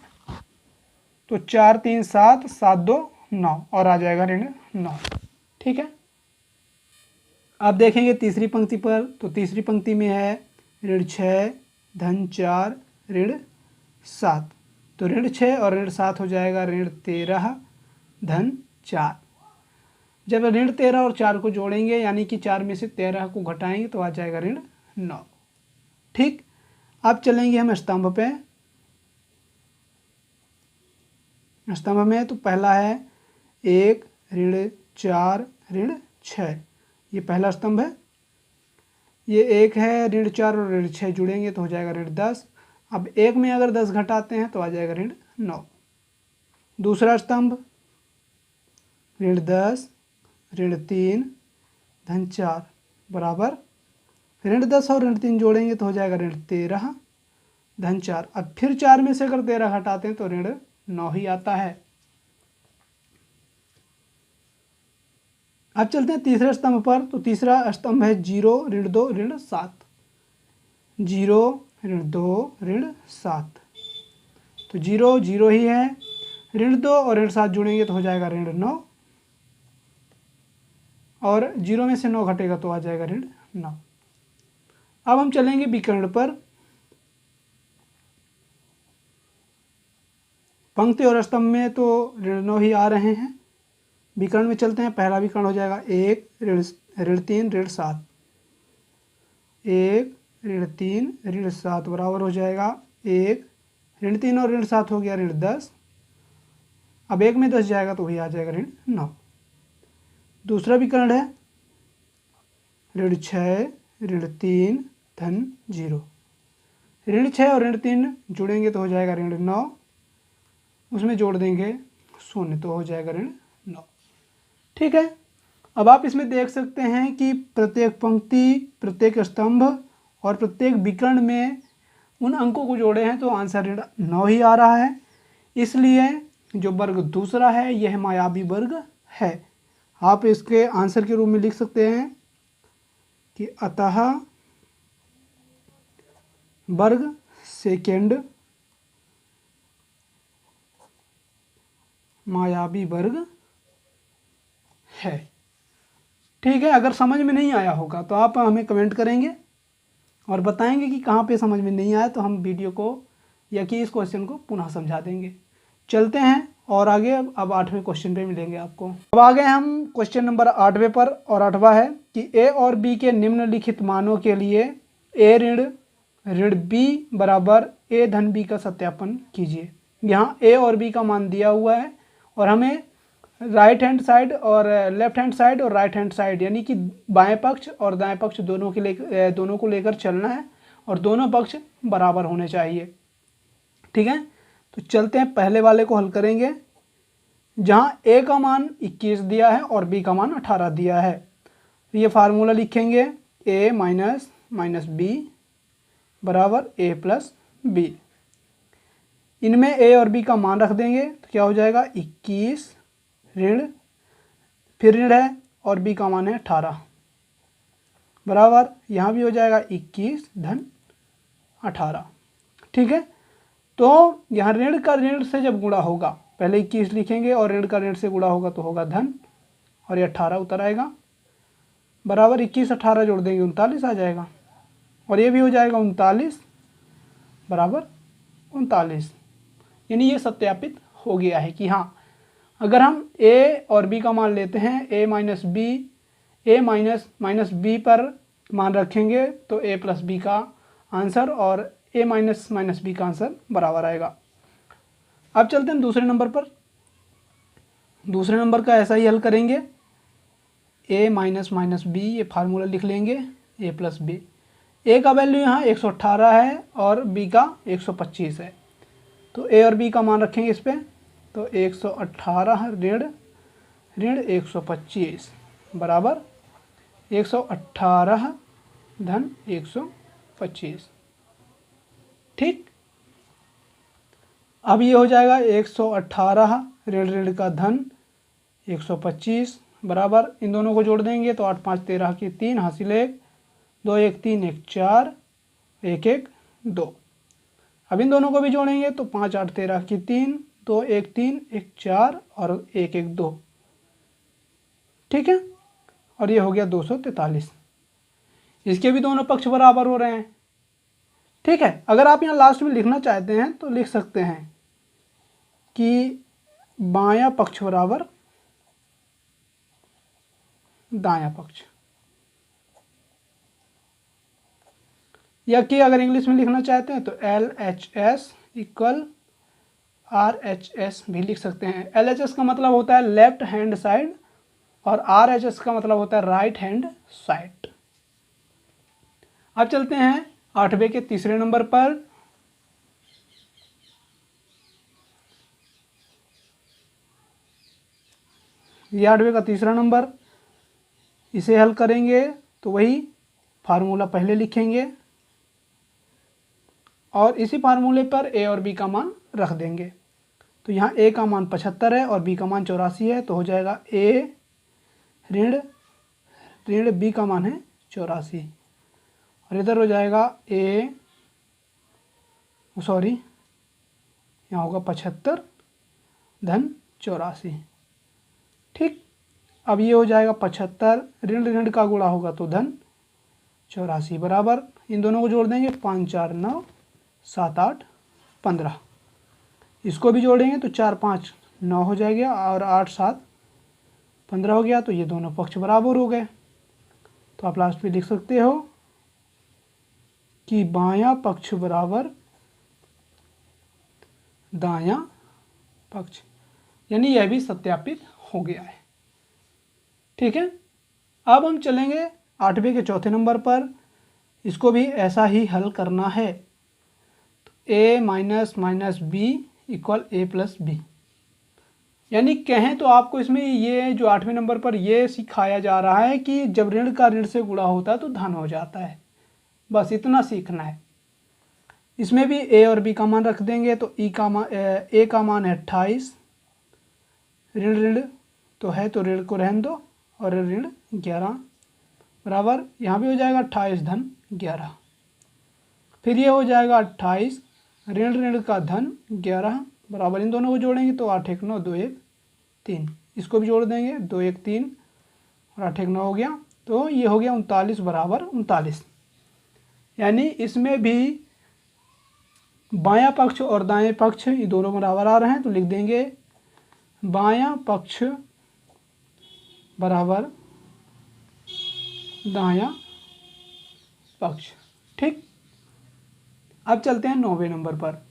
तो 4 3 7 7 2 9 और आ जाएगा ऋण 9। ठीक है, आप देखेंगे तीसरी पंक्ति पर, तो तीसरी पंक्ति में है ऋण 6 धन 4 ऋण 7, तो ऋण 6 और ऋण 7 हो जाएगा ऋण 13 धन 4। जब ऋण 13 और 4 को जोड़ेंगे यानी कि 4 में से 13 को घटाएंगे तो आ जाएगा ऋण 9। ठीक, अब चलेंगे हम स्तंभ पे। स्तंभ में तो पहला है 1 ऋण 4 ऋण 6, ये पहला स्तंभ है। ये 1 है, ऋण 4 और ऋण 6 जुड़ेंगे तो हो जाएगा ऋण 10। अब 1 में अगर 10 घटाते हैं तो आ जाएगा ऋण 9। दूसरा स्तंभ ऋण 10 ऋण 3 धन 4 बराबर ऋण 10 और ऋण 3 जोड़ेंगे तो हो जाएगा ऋण 13 धन 4। अब फिर 4 में से अगर 13 घटाते हैं तो ऋण 9 ही आता है। अब चलते हैं तीसरे स्तंभ पर। तो तीसरा स्तंभ है 0 ऋण 2 ऋण 7, 0 ऋण 2 ऋण 7, तो 0 0 ही है, ऋण 2 और ऋण 7 जुड़ेंगे तो हो जाएगा ऋण 9 और 0 में से 9 घटेगा तो आ जाएगा ऋण 9। अब हम चलेंगे विकर्ण पर। पंक्ति और स्तंभ में तो ऋण 9 ही आ रहे हैं। विकर्ण में चलते हैं। पहला विकर्ण हो जाएगा 1 ऋण 3 ऋण 7, 1 ऋण 3 ऋण 7 बराबर हो जाएगा 1 ऋण 3 और ऋण 7 हो गया ऋण 10। अब 1 में 10 जाएगा तो वही आ जाएगा ऋण 9। दूसरा विकर्ण है ऋण 6 ऋण 3 धन 0, ऋण 6 और ऋण 3 जुड़ेंगे तो हो जाएगा ऋण 9, उसमें जोड़ देंगे 0 तो हो जाएगा ऋण 9। ठीक है, अब आप इसमें देख सकते हैं कि प्रत्येक पंक्ति, प्रत्येक स्तंभ और प्रत्येक विकर्ण में उन अंकों को जोड़े हैं तो आंसर ऋण 9 ही आ रहा है। इसलिए जो वर्ग दूसरा है यह मायावी वर्ग है। आप इसके आंसर के रूप में लिख सकते हैं कि अतः वर्ग सेकेंड मायावी वर्ग है। ठीक है, अगर समझ में नहीं आया होगा तो आप हमें कमेंट करेंगे और बताएंगे कि कहाँ पे समझ में नहीं आया, तो हम वीडियो को या कि इस क्वेश्चन को पुनः समझा देंगे। चलते हैं और आगे अब 8वें क्वेश्चन पे मिलेंगे आपको। अब आ गए हम क्वेश्चन नंबर 8वें पर, और 8वां है कि ए और बी के निम्नलिखित मानों के लिए ए ऋण बी बराबर ए धन बी का सत्यापन कीजिए। यहाँ ए और बी का मान दिया हुआ है और हमें राइट हैंड साइड और लेफ्ट हैंड साइड और राइट हैंड साइड यानी कि बाएं पक्ष और दाएं पक्ष दोनों को लेकर चलना है और दोनों पक्ष बराबर होने चाहिए। ठीक है, तो चलते हैं, पहले वाले को हल करेंगे जहाँ ए का मान 21 दिया है और बी का मान 18 दिया है। तो ये फार्मूला लिखेंगे ए माइनस बी बराबर ए प्लस बी। इनमें ए और बी का मान रख देंगे तो क्या हो जाएगा 21 ऋण, फिर ऋण है और बी का मान है 18 बराबर यहाँ भी हो जाएगा 21 धन 18। ठीक है, तो यहाँ ऋण का ऋण से जब गुणा होगा, पहले 21 लिखेंगे और ऋण का ऋण से गुणा होगा तो होगा धन और ये 18 उतर आएगा बराबर 21 18 जोड़ देंगे 39 आ जाएगा और ये भी हो जाएगा 39 बराबर 39। यानी ये सत्यापित हो गया है कि हाँ, अगर हम ए और बी का मान लेते हैं, ए माइनस बी पर मान रखेंगे तो ए प्लस बी का आंसर और ए माइनस बी का आंसर बराबर आएगा। अब चलते हैं दूसरे नंबर पर। दूसरे नंबर का ऐसा ही हल करेंगे। a माइनस माइनस बी, ये फार्मूला लिख लेंगे, a प्लस बी। a का वैल्यू यहाँ 118 है और b का 125 है, तो a और b का मान रखेंगे इस पर। तो 118 ऋण 125 बराबर 118 धन 125। ठीक, अब ये हो जाएगा 118 ऋण का धन 125 बराबर, इन दोनों को जोड़ देंगे तो 8 5 13 की 3 हासिल 1, 2 1 3 1 4 1 1 2। अब इन दोनों को भी जोड़ेंगे तो 5 8 13 की 3, 2 1 3 1 4 और 1 1 2। ठीक है, और ये हो गया 243। इसके भी दोनों पक्ष बराबर हो रहे हैं। ठीक है, अगर आप यहाँ लास्ट में लिखना चाहते हैं तो लिख सकते हैं कि बायां पक्ष बराबर दायां पक्ष, या कि अगर इंग्लिश में लिखना चाहते हैं तो LHS इक्वल RHS भी लिख सकते हैं। LHS का मतलब होता है लेफ्ट हैंड साइड और RHS का मतलब होता है राइट हैंड साइड। अब चलते हैं 8वें के तीसरे नंबर पर। ये 8वें का तीसरा नंबर, इसे हल करेंगे तो वही फार्मूला पहले लिखेंगे और इसी फार्मूले पर a और b का मान रख देंगे। तो यहाँ a का मान 75 है और b का मान 84 है, तो हो जाएगा a ऋण b का मान है 84 और इधर हो जाएगा यहाँ होगा 75 धन 84। ठीक, अब ये हो जाएगा 75 ऋण का गुणा होगा तो धन 84 बराबर, इन दोनों को जोड़ देंगे 5 4 9 7 8 15। इसको भी जोड़ेंगे तो 4 5 9 हो जाएगा और 8 7 15 हो गया, तो ये दोनों पक्ष बराबर हो गए। तो आप लास्ट में लिख सकते हो कि बायां पक्ष बराबर दायां पक्ष, यानी यह भी सत्यापित हो गया है। ठीक है, अब हम चलेंगे 8वें के चौथे नंबर पर। इसको भी ऐसा ही हल करना है। तो a minus minus b equal a plus b, यानी कहें तो आपको इसमें ये जो 8वें नंबर पर ये सिखाया जा रहा है कि जब ऋण का ऋण से गुणा होता है तो धन हो जाता है, बस इतना सीखना है। इसमें भी a और b का मान रख देंगे तो a का मान है 28, ऋण तो है तो ऋण को रहने दो और ऋण 11 बराबर, यहाँ भी हो जाएगा 28 धन 11। फिर ये हो जाएगा 28 ऋण का धन 11 बराबर, इन दोनों को जोड़ेंगे तो 8 1 9 2 1 3, इसको भी जोड़ देंगे 2 1 3 और 8 1 9 हो गया, तो ये हो गया 39 बराबर 39। यानी इसमें भी बायां पक्ष और दाएं पक्ष ये दोनों बराबर आ रहे हैं, तो लिख देंगे बायां पक्ष बराबर दायां पक्ष। ठीक, अब चलते हैं 9वें नंबर पर।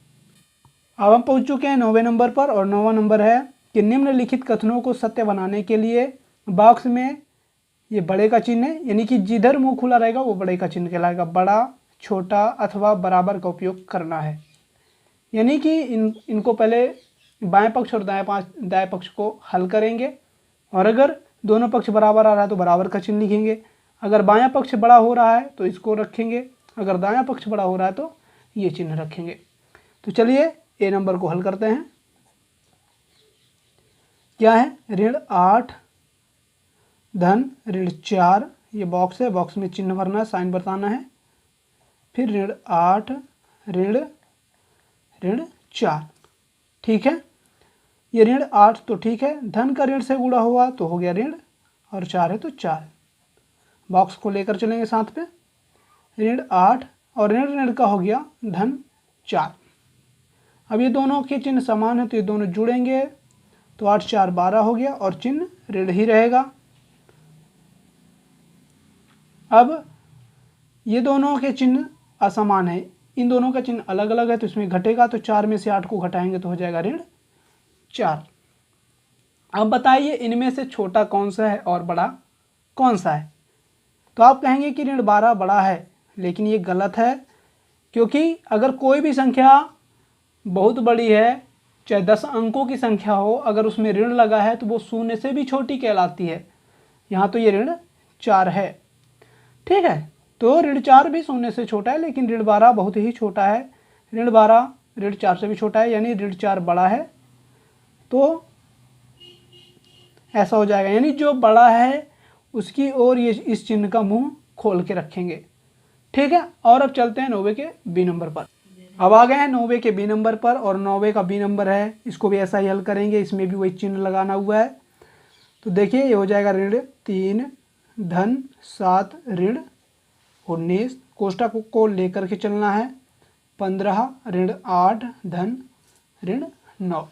अब हम पहुंच चुके हैं 9वें नंबर पर और 9वां नंबर है कि निम्नलिखित कथनों को सत्य बनाने के लिए बॉक्स में ये बड़े का चिन्ह है, यानी कि जिधर मुंह खुला रहेगा वो बड़े का चिन्ह कहलाएगा। बड़ा, छोटा अथवा बराबर का उपयोग करना है, यानी कि इनको पहले बाएं पक्ष और दाएं पक्ष को हल करेंगे और अगर दोनों पक्ष बराबर आ रहा है तो बराबर का चिन्ह लिखेंगे। अगर बायां पक्ष बड़ा हो रहा है तो इसको रखेंगे, अगर दायां पक्ष बड़ा हो रहा है तो ये चिन्ह रखेंगे। तो चलिए ए नंबर को हल करते हैं। क्या है, ऋण 8 धन ऋण 4, ये बॉक्स है, बॉक्स में चिन्ह भरना है, साइन बताना है। फिर ऋण 8 ऋण 4। ठीक है, ये ऋण 8 तो ठीक है, धन का ऋण से गुणा हुआ तो हो गया ऋण और 4 है तो 4, बॉक्स को लेकर चलेंगे साथ पे। ऋण 8 और ऋण का हो गया धन 4। अब ये दोनों के चिन्ह समान है तो ये दोनों जुड़ेंगे तो 8 4 12 हो गया और चिन्ह ऋण ही रहेगा। अब ये दोनों के चिन्ह असमान है, इन दोनों का चिन्ह अलग अलग है तो इसमें घटेगा, तो 4 में से 8 को घटाएंगे तो हो जाएगा ऋण 4। अब बताइए इनमें से छोटा कौन सा है और बड़ा कौन सा है। तो आप कहेंगे कि ऋण 12 बड़ा है, लेकिन ये गलत है, क्योंकि अगर कोई भी संख्या बहुत बड़ी है, चाहे 10 अंकों की संख्या हो, अगर उसमें ऋण लगा है तो वो शून्य से भी छोटी कहलाती है। यहाँ तो ये ऋण 4 है, ठीक है। तो ऋण 4 भी शून्य से छोटा है, लेकिन ऋण 12 बहुत ही छोटा है। ऋण 12 ऋण 4 से भी छोटा है, यानी ऋण 4 बड़ा है। तो ऐसा हो जाएगा, यानी जो बड़ा है उसकी ओर ये इस चिन्ह का मुंह खोल के रखेंगे, ठीक है। और अब चलते हैं 90 के बी नंबर पर। अब आ गए हैं 90 के बी नंबर पर, और 90 का बी नंबर है, इसको भी ऐसा ही हल करेंगे। इसमें भी वही चिन्ह लगाना हुआ है। तो देखिए ये हो जाएगा ऋण 3 धन 7 ऋण 19, कोष्टक को लेकर के चलना है। 15 ऋण 8 धन ऋण 9,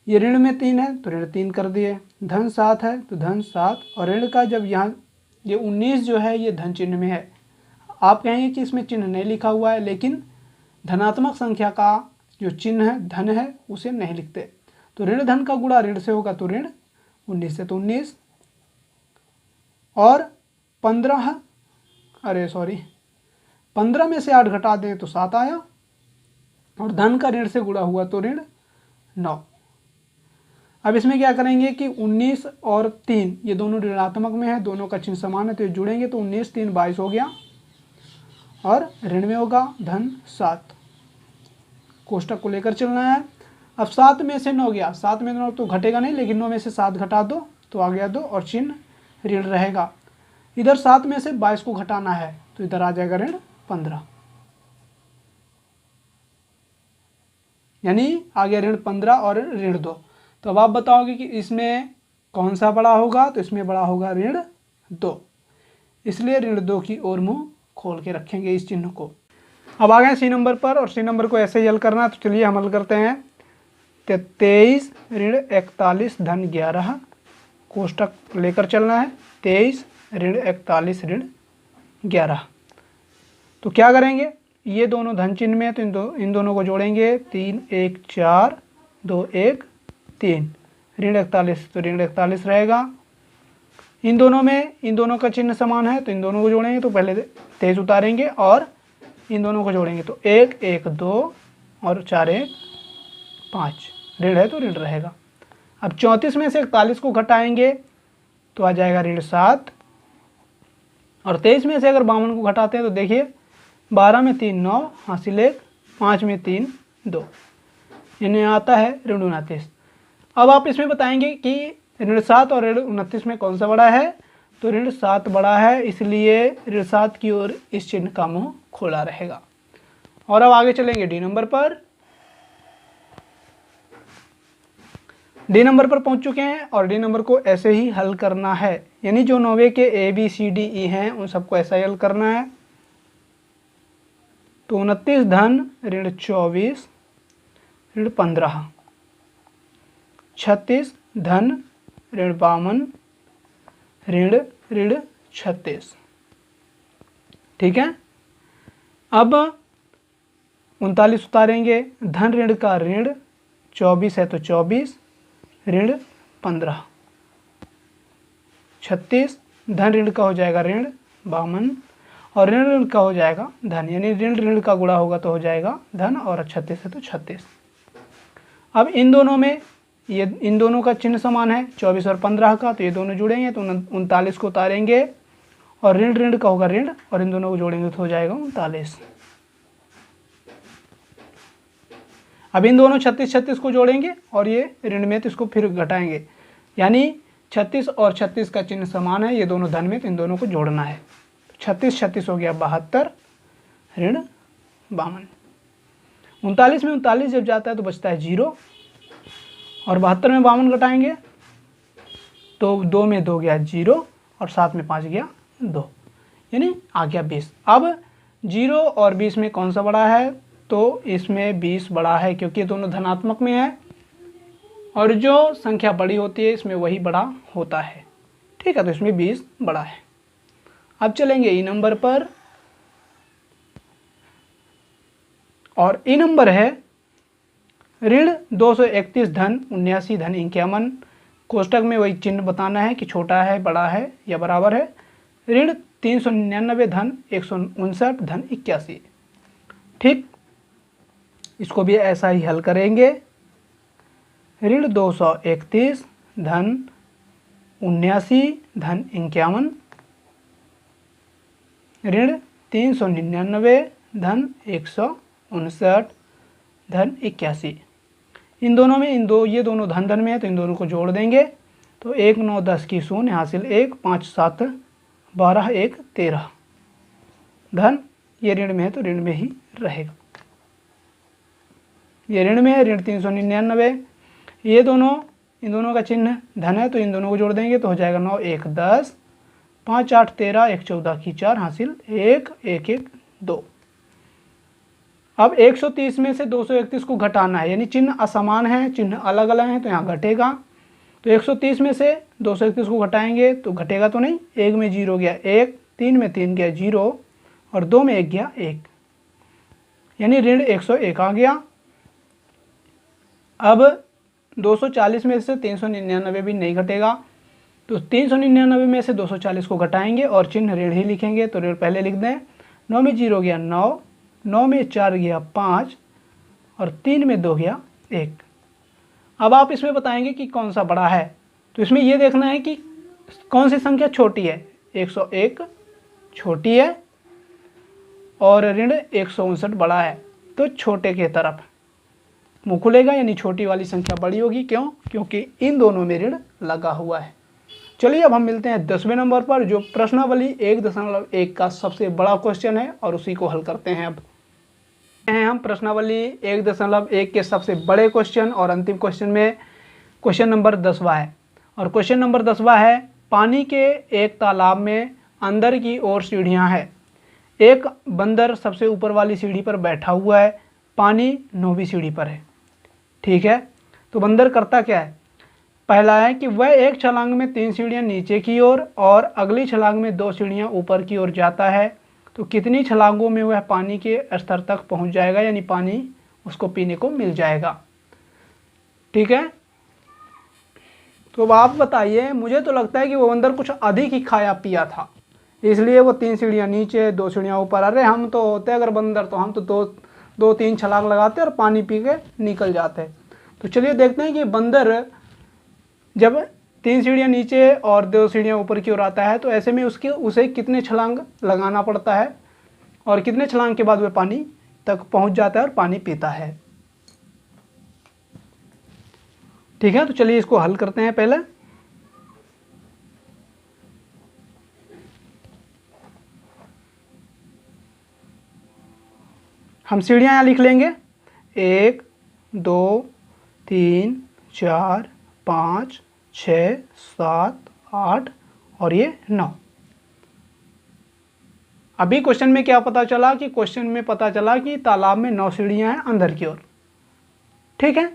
ये ऋण में 3 है तो ऋण 3 कर दिए। धन 7 है तो धन 7, और ऋण का जब यहाँ ये 19 जो है ये धन चिन्ह में है। आप कहेंगे कि इसमें चिन्ह नहीं लिखा हुआ है, लेकिन धनात्मक संख्या का जो चिन्ह है धन है उसे नहीं लिखते। तो ऋण धन का गुणा ऋण से होगा तो ऋण 19 से तो 19, और 15 में से 8 घटा दें तो 7 आया, और धन का ऋण से गुणा हुआ तो ऋण 9। अब इसमें क्या करेंगे कि 19 और 3 ये दोनों ऋणात्मक में है, दोनों का चिन्ह समान है, तो ये जुड़ेंगे तो 19 3 22 हो गया, और ऋण में होगा धन 7। कोष्टक को लेकर चलना है। अब 7 में से 9 गया, 7 में 9 तो घटेगा नहीं, लेकिन 9 में से 7 घटा दो तो आ गया 2, और चिन्ह ऋण रहेगा। इधर 7 में से 22 को घटाना है तो इधर आ जाएगा ऋण 15, यानी आ गया ऋण 15 और ऋण 2। तो अब आप बताओगे कि इसमें कौन सा बड़ा होगा, तो इसमें बड़ा होगा ऋण 2, इसलिए ऋण 2 की ओर मुंह खोल के रखेंगे इस चिन्ह को। अब आ गए सी नंबर पर, और सी नंबर को ऐसे ही हल करना है। तो चलिए हम हल करते हैं। 23 ऋण 41 धन 11, कोष्टक लेकर चलना है। 23 ऋण 41 ऋण 11, तो क्या करेंगे, ये दोनों धन चिन्ह में है तो इन दोनों को जोड़ेंगे। 3 1 4 2 1 3, ऋण 41 तो ऋण 41 रहेगा। इन दोनों का चिन्ह समान है तो इन दोनों को जोड़ेंगे, तो पहले 23 उतारेंगे और इन दोनों को जोड़ेंगे, तो 1 1 2 और 4 1 5, ऋण है तो ऋण रहेगा। अब 34 में से 41 को घटाएंगे तो आ जाएगा ऋण 7, और 23 में से अगर 52 को घटाते हैं तो देखिए 12 में 3 9 हासिल 1, 5 में 3 2, यानी आता है ऋण 29। अब आप इसमें बताएंगे कि ऋण 7 और ऋण 29 में कौन सा बड़ा है, तो ऋण 7 बड़ा है, इसलिए ऋण 7 की ओर इस चिन्ह का मुंह खोला रहेगा। और अब आगे चलेंगे डी नंबर पर। डी नंबर पर पहुंच चुके हैं, और डी नंबर को ऐसे ही हल करना है, यानी जो 90 के A B C D E हैं उन सबको ऐसा ही हल करना है। तो 29 धन ऋण 24 ऋण 15, 36 धन ऋण 52 ऋण ऋण 36, ठीक है। अब 39 उतारेंगे, धन ऋण का ऋण 24 है तो 24 ऋण 15, 36 धन ऋण का हो जाएगा ऋण 52, और ऋण ऋण का हो जाएगा धन, यानी ऋण ऋण का गुणा होगा तो हो जाएगा धन, और 36 है तो 36। अब इन दोनों का चिन्ह समान है 24 और 15 का, तो ये दोनों जुड़ेंगे तो 39 को उतारेंगे और ऋण ऋण का होगा ऋण, और इन दोनों को जोड़ेंगे तो हो जाएगा 39। अब इन दोनों 36 36 को जोड़ेंगे और ये ऋण में तो इसको फिर घटाएंगे, यानी 36 और 36 का चिन्ह समान है, ये दोनों धन में, तो इन दोनों को जोड़ना है। 36 36 हो गया 72 ऋण 52। 39 में 39 जब जाता है तो बचता है 0, और 72 में 52 घटाएंगे तो 2 में 2 गया 0, और 7 में 5 गया 2, यानी आ गया 20। अब 0 और 20 में कौन सा बड़ा है, तो इसमें 20 बड़ा है, क्योंकि ये दोनों धनात्मक में है, और जो संख्या बड़ी होती है इसमें वही बड़ा होता है, ठीक है। तो इसमें 20 बड़ा है। अब चलेंगे ई नंबर पर। और ई नंबर है ऋण 231 धन 79 धन 51। कोष्टक में वही चिन्ह बताना है कि छोटा है, बड़ा है या बराबर है। ऋण 399 धन 159 धन 81। ठीक, इसको भी ऐसा ही हल करेंगे। ऋण 231 धन 79 धन 51, ऋण 399 धन 159 धन 81। इन दोनों में ये दोनों धन धन में है तो इन दोनों को जोड़ देंगे तो 1 9 10 की शून्य हासिल 1 5 7 12 1 13 धन। ये ऋण में है तो ऋण में ही रहेगा। ये ऋण में है, ऋण 399। ये दोनों, इन दोनों का चिन्ह धन है तो इन दोनों को जोड़ देंगे तो हो जाएगा 9 1 10 5 8 13 1 14 की 4 हासिल 1 1 1 2। अब 130 में से 231 को घटाना है, यानी चिन्ह असमान है, चिन्ह अलग अलग हैं तो यहाँ घटेगा। तो 130 में से 231 को घटाएंगे तो घटेगा तो नहीं, 1 में 0 गया 1, 3 में 3 गया 0 और 2 में 1 गया 1, यानी ऋण 101 आ गया। अब 240 में से 399 भी नहीं घटेगा तो 399 में से 240 को घटाएंगे और चिन्ह ऋण ही लिखेंगे। तो ऋण पहले लिख दें, 9 में 0 गया 9, 9 में 4 गया 5 और 3 में 2 गया 1। अब आप इसमें बताएंगे कि कौन सा बड़ा है, तो इसमें ये देखना है कि कौन सी संख्या छोटी है। 101 छोटी है और ऋण 159 बड़ा है, तो छोटे के तरफ मुँह खुलेगा, यानी छोटी वाली संख्या बड़ी होगी। क्यों? क्योंकि इन दोनों में ऋण लगा हुआ है। चलिए अब हम मिलते हैं 10वें नंबर पर, जो प्रश्नावली 1.1 का सबसे बड़ा क्वेश्चन है और उसी को हल करते हैं। अब हम प्रश्नावली 1.1 के सबसे बड़े क्वेश्चन और अंतिम क्वेश्चन में क्वेश्चन नंबर 10वां है। और क्वेश्चन नंबर 10वां है, पानी के एक तालाब में अंदर की ओर सीढ़ियां हैं। एक बंदर सबसे ऊपर वाली सीढ़ी पर बैठा हुआ है, पानी 9वीं सीढ़ी पर है। ठीक है, तो बंदर करता क्या है? पहला है कि वह एक छलांग में 3 सीढ़ियां नीचे की ओर और अगली छलांग में 2 सीढ़ियां ऊपर की ओर जाता है। तो कितनी छलांगों में वह पानी के स्तर तक पहुंच जाएगा, यानी पानी उसको पीने को मिल जाएगा। ठीक है, तो अब आप बताइए, मुझे तो लगता है कि वो बंदर कुछ अधिक ही खाया पिया था, इसलिए वो 3 सीढ़ियां नीचे 2 सीढ़ियां ऊपर। अरे हम तो होते अगर बंदर तो हम तो 2-3 छलांग लगाते और पानी पी के निकल जाते। तो चलिए देखते हैं कि बंदर जब 3 सीढ़ियाँ नीचे और 2 सीढ़ियाँ ऊपर की ओर आता है तो ऐसे में उसे कितने छलांग लगाना पड़ता है और कितने छलांग के बाद वह पानी तक पहुंच जाता है और पानी पीता है। ठीक है, तो चलिए इसको हल करते हैं। पहले हम सीढ़ियाँ यहाँ लिख लेंगे, 1 2 3 4 5 6 7 8 और ये 9। अभी क्वेश्चन में क्या पता चला कि क्वेश्चन में पता चला कि तालाब में 9 सीढ़ियां हैं अंदर की ओर। ठीक है,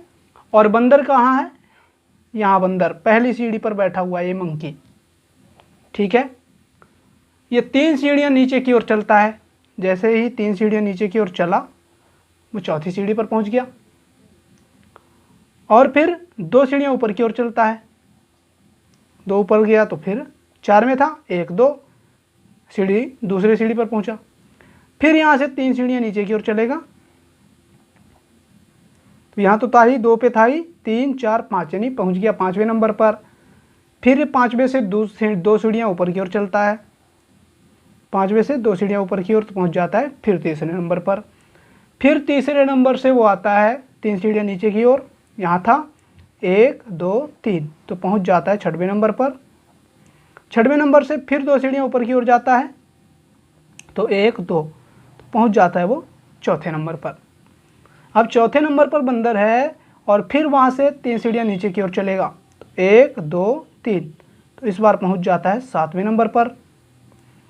और बंदर कहाँ है? यहाँ बंदर पहली सीढ़ी पर बैठा हुआ है, ये मंकी। ठीक है, ये 3 सीढ़ियां नीचे की ओर चलता है। जैसे ही 3 सीढ़ियां नीचे की ओर चला, वो चौथी सीढ़ी पर पहुंच गया और फिर 2 सीढ़ियां ऊपर की ओर चलता है। 2 ऊपर गया तो फिर 4 में था, 1 2 सीढ़ी दूसरी सीढ़ी पर पहुंचा। फिर यहाँ से 3 सीढ़ियां नीचे की ओर चलेगा, तो यहाँ तो था ही 2 पे था ही, 3 4 5 यानी पहुंच गया 5वें नंबर पर। फिर 5वें से 2 सीढ़ियाँ ऊपर की ओर चलता है, 5वें से 2 सीढ़ियाँ ऊपर की ओर तो पहुँच जाता है फिर तीसरे नंबर पर। फिर तीसरे नंबर से वो आता है 3 सीढ़ियाँ नीचे की ओर, यहाँ था 1 2 3 तो पहुँच जाता है 6वें नंबर पर। 6वें नंबर से फिर 2 सीढ़ियाँ ऊपर की ओर जाता है, तो 1 2 तो पहुँच जाता है वो चौथे नंबर पर। अब चौथे नंबर पर बंदर है और फिर वहाँ से 3 सीढ़ियाँ नीचे की ओर चलेगा, तो 1 2 3 तो इस बार पहुँच जाता है 7वें नंबर पर।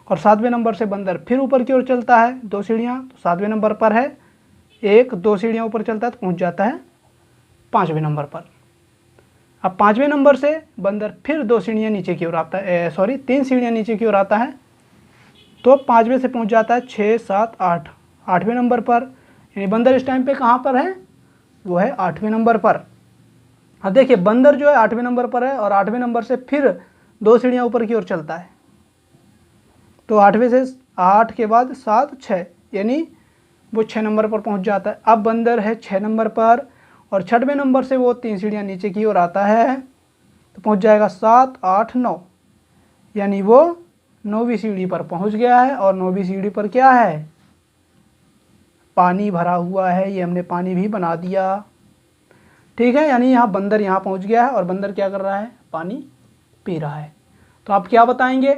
और 7वें नंबर से बंदर फिर ऊपर की ओर चलता है 2 सीढ़ियाँ, तो 7वें नंबर पर है, 1 2 सीढ़ियाँ ऊपर चलता है तो पहुँच जाता है 5वें नंबर पर। अब 5वें नंबर से बंदर फिर 2 सीढ़ियाँ नीचे की ओर आता है, 3 सीढ़ियाँ नीचे की ओर आता है, तो 5वें से पहुँच जाता है 6 7 8 8वें नंबर पर। यानी बंदर इस टाइम पे कहाँ पर है, वो है 8वें नंबर पर। अब देखिए बंदर जो है 8वें नंबर पर है और 8वें नंबर से फिर 2 सीढ़ियाँ ऊपर की ओर चलता है। तो 8वें से 8 के बाद 7 6, यानी वो 6 नंबर पर पहुंच जाता है। अब बंदर है 6 नंबर पर और 6वें नंबर से वो 3 सीढ़ियाँ नीचे की ओर आता है, तो पहुंच जाएगा 7 8 9, यानी वो 9वीं सीढ़ी पर पहुंच गया है। और 9वीं सीढ़ी पर क्या है, पानी भरा हुआ है, ये हमने पानी भी बना दिया। ठीक है, यानी यहाँ बंदर यहाँ पहुंच गया है और बंदर क्या कर रहा है, पानी पी रहा है। तो आप क्या बताएंगे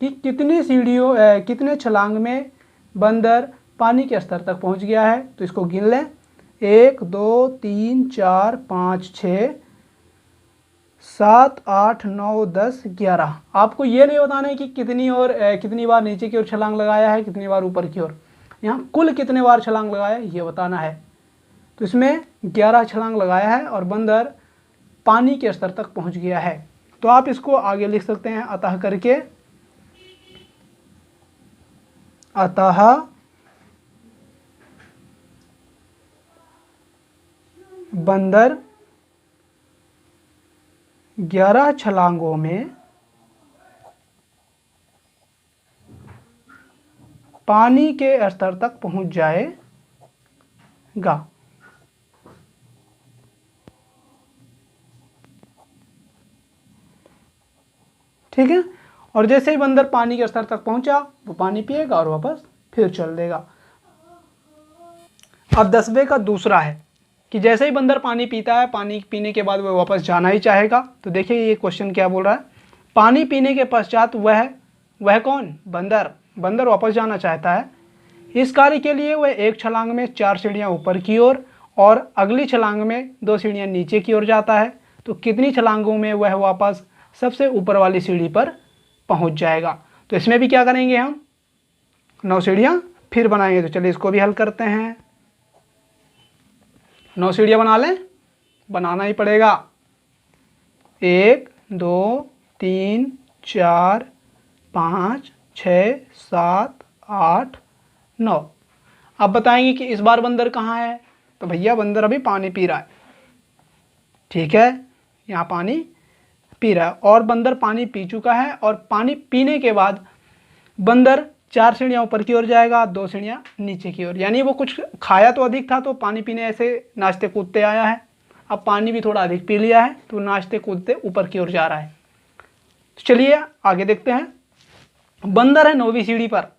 कि कितनी सीढ़ियों कितने छलांग में बंदर पानी के स्तर तक पहुंच गया है। तो इसको गिन लें, 1 2 3 4 5 6 7 8 9 10 11। आपको ये नहीं बताना है कि कितनी बार नीचे की ओर छलांग लगाया है, कितनी बार ऊपर की ओर, यहाँ कुल कितने बार छलांग लगाया है ये बताना है। तो इसमें 11 छलांग लगाया है और बंदर पानी के स्तर तक पहुंच गया है। तो आप इसको आगे लिख सकते हैं अतः करके, अतः बंदर 11 छलांगों में पानी के स्तर तक पहुंच जाएगा। ठीक है, और जैसे ही बंदर पानी के स्तर तक पहुंचा वो पानी पिएगा और वापस फिर चल देगा। अब 10वें का दूसरा है कि जैसे ही बंदर पानी पीता है, पानी पीने के बाद वह वापस जाना ही चाहेगा। तो देखिए ये क्वेश्चन क्या बोल रहा है, पानी पीने के पश्चात वह कौन, बंदर वापस जाना चाहता है। इस कार्य के लिए वह एक छलांग में 4 सीढ़ियाँ ऊपर की ओर और अगली छलांग में 2 सीढ़ियाँ नीचे की ओर जाता है। तो कितनी छलांगों में वह वापस सबसे ऊपर वाली सीढ़ी पर पहुंच जाएगा। तो इसमें भी क्या करेंगे, हम 9 सीढ़ियाँ फिर बनाएंगे। तो चलिए इसको भी हल करते हैं। 9 सीढ़ियाँ बना लें, बनाना ही पड़ेगा। 1 2 3 4 5 6 7 8 9। अब बताएंगे कि इस बार बंदर कहाँ है। तो भैया बंदर अभी पानी पी रहा है। ठीक है, यहाँ पानी पी रहा है और बंदर पानी पी चुका है और पानी पीने के बाद बंदर 4 सीढ़ियाँ ऊपर की ओर जाएगा, 2 सीढ़ियाँ नीचे की ओर। यानी वो कुछ खाया तो अधिक था, तो पानी पीने ऐसे नाचते कूदते आया है। अब पानी भी थोड़ा अधिक पी लिया है, तो नाचते कूदते ऊपर की ओर जा रहा है। तो चलिए आगे देखते हैं। बंदर है 9वीं सीढ़ी पर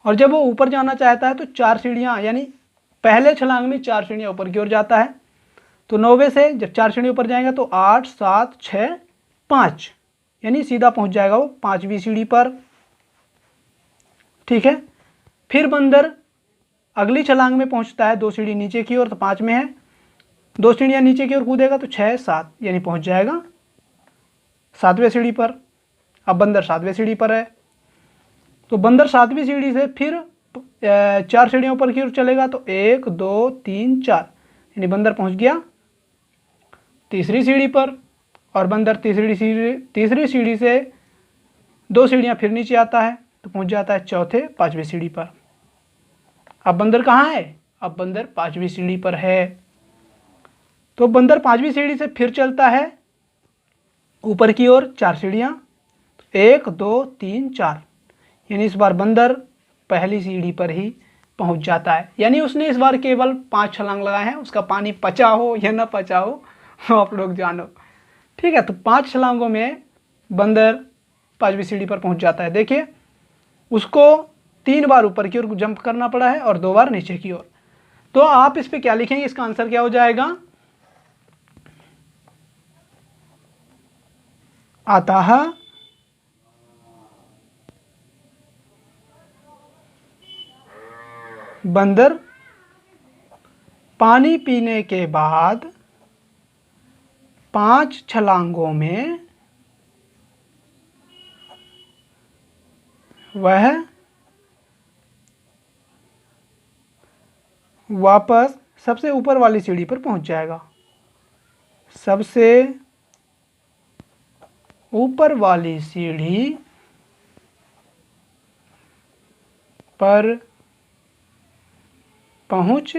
और जब वो ऊपर जाना चाहता है तो 4 सीढ़ियाँ, यानी पहले छलांग में 4 सीढ़ियाँ ऊपर की ओर जाता है। तो 9वें से जब 4 सीढ़ी ऊपर जाएगा तो 8 7 6 5, यानी सीधा पहुंच जाएगा वो 5वीं सीढ़ी पर। ठीक है, फिर बंदर अगली छलांग में पहुंचता है 2 सीढ़ी नीचे की ओर, तो 5 में है, 2 सीढ़ियाँ नीचे की ओर कूदेगा तो 6 7, यानी पहुंच जाएगा 7वें सीढ़ी पर। अब बंदर 7वें सीढ़ी पर है, तो बंदर 7वीं सीढ़ी से फिर 4 सीढ़ियों ऊपर की ओर चलेगा। तो 1 2 3 4, यानी बंदर पहुंच गया 3री सीढ़ी पर और बंदर तीसरी सीढ़ी से 2 सीढ़ियाँ फिर नीचे आता है, तो पहुंच जाता है 5वीं सीढ़ी पर। अब बंदर कहाँ है, अब बंदर 5वीं सीढ़ी पर है। तो बंदर 5वीं सीढ़ी से फिर चलता है ऊपर की ओर 4 सीढ़ियाँ, 1 2 3 4, यानी इस बार बंदर पहली सीढ़ी पर ही पहुंच जाता है। यानी उसने इस बार केवल 5 छलांग लगाए हैं, उसका पानी पचा हो या ना पचा हो आप लोग जानो। ठीक है, तो 5 छलांगों में बंदर 5वीं सीढ़ी पर पहुंच जाता है। देखिए उसको 3 बार ऊपर की ओर जंप करना पड़ा है और 2 बार नीचे की ओर। तो आप इस पे क्या लिखेंगे, इसका आंसर क्या हो जाएगा, अतः बंदर पानी पीने के बाद 5 छलांगों में वह वापस सबसे ऊपर वाली सीढ़ी पर पहुंच जाएगा। सबसे ऊपर वाली सीढ़ी पर पहुंच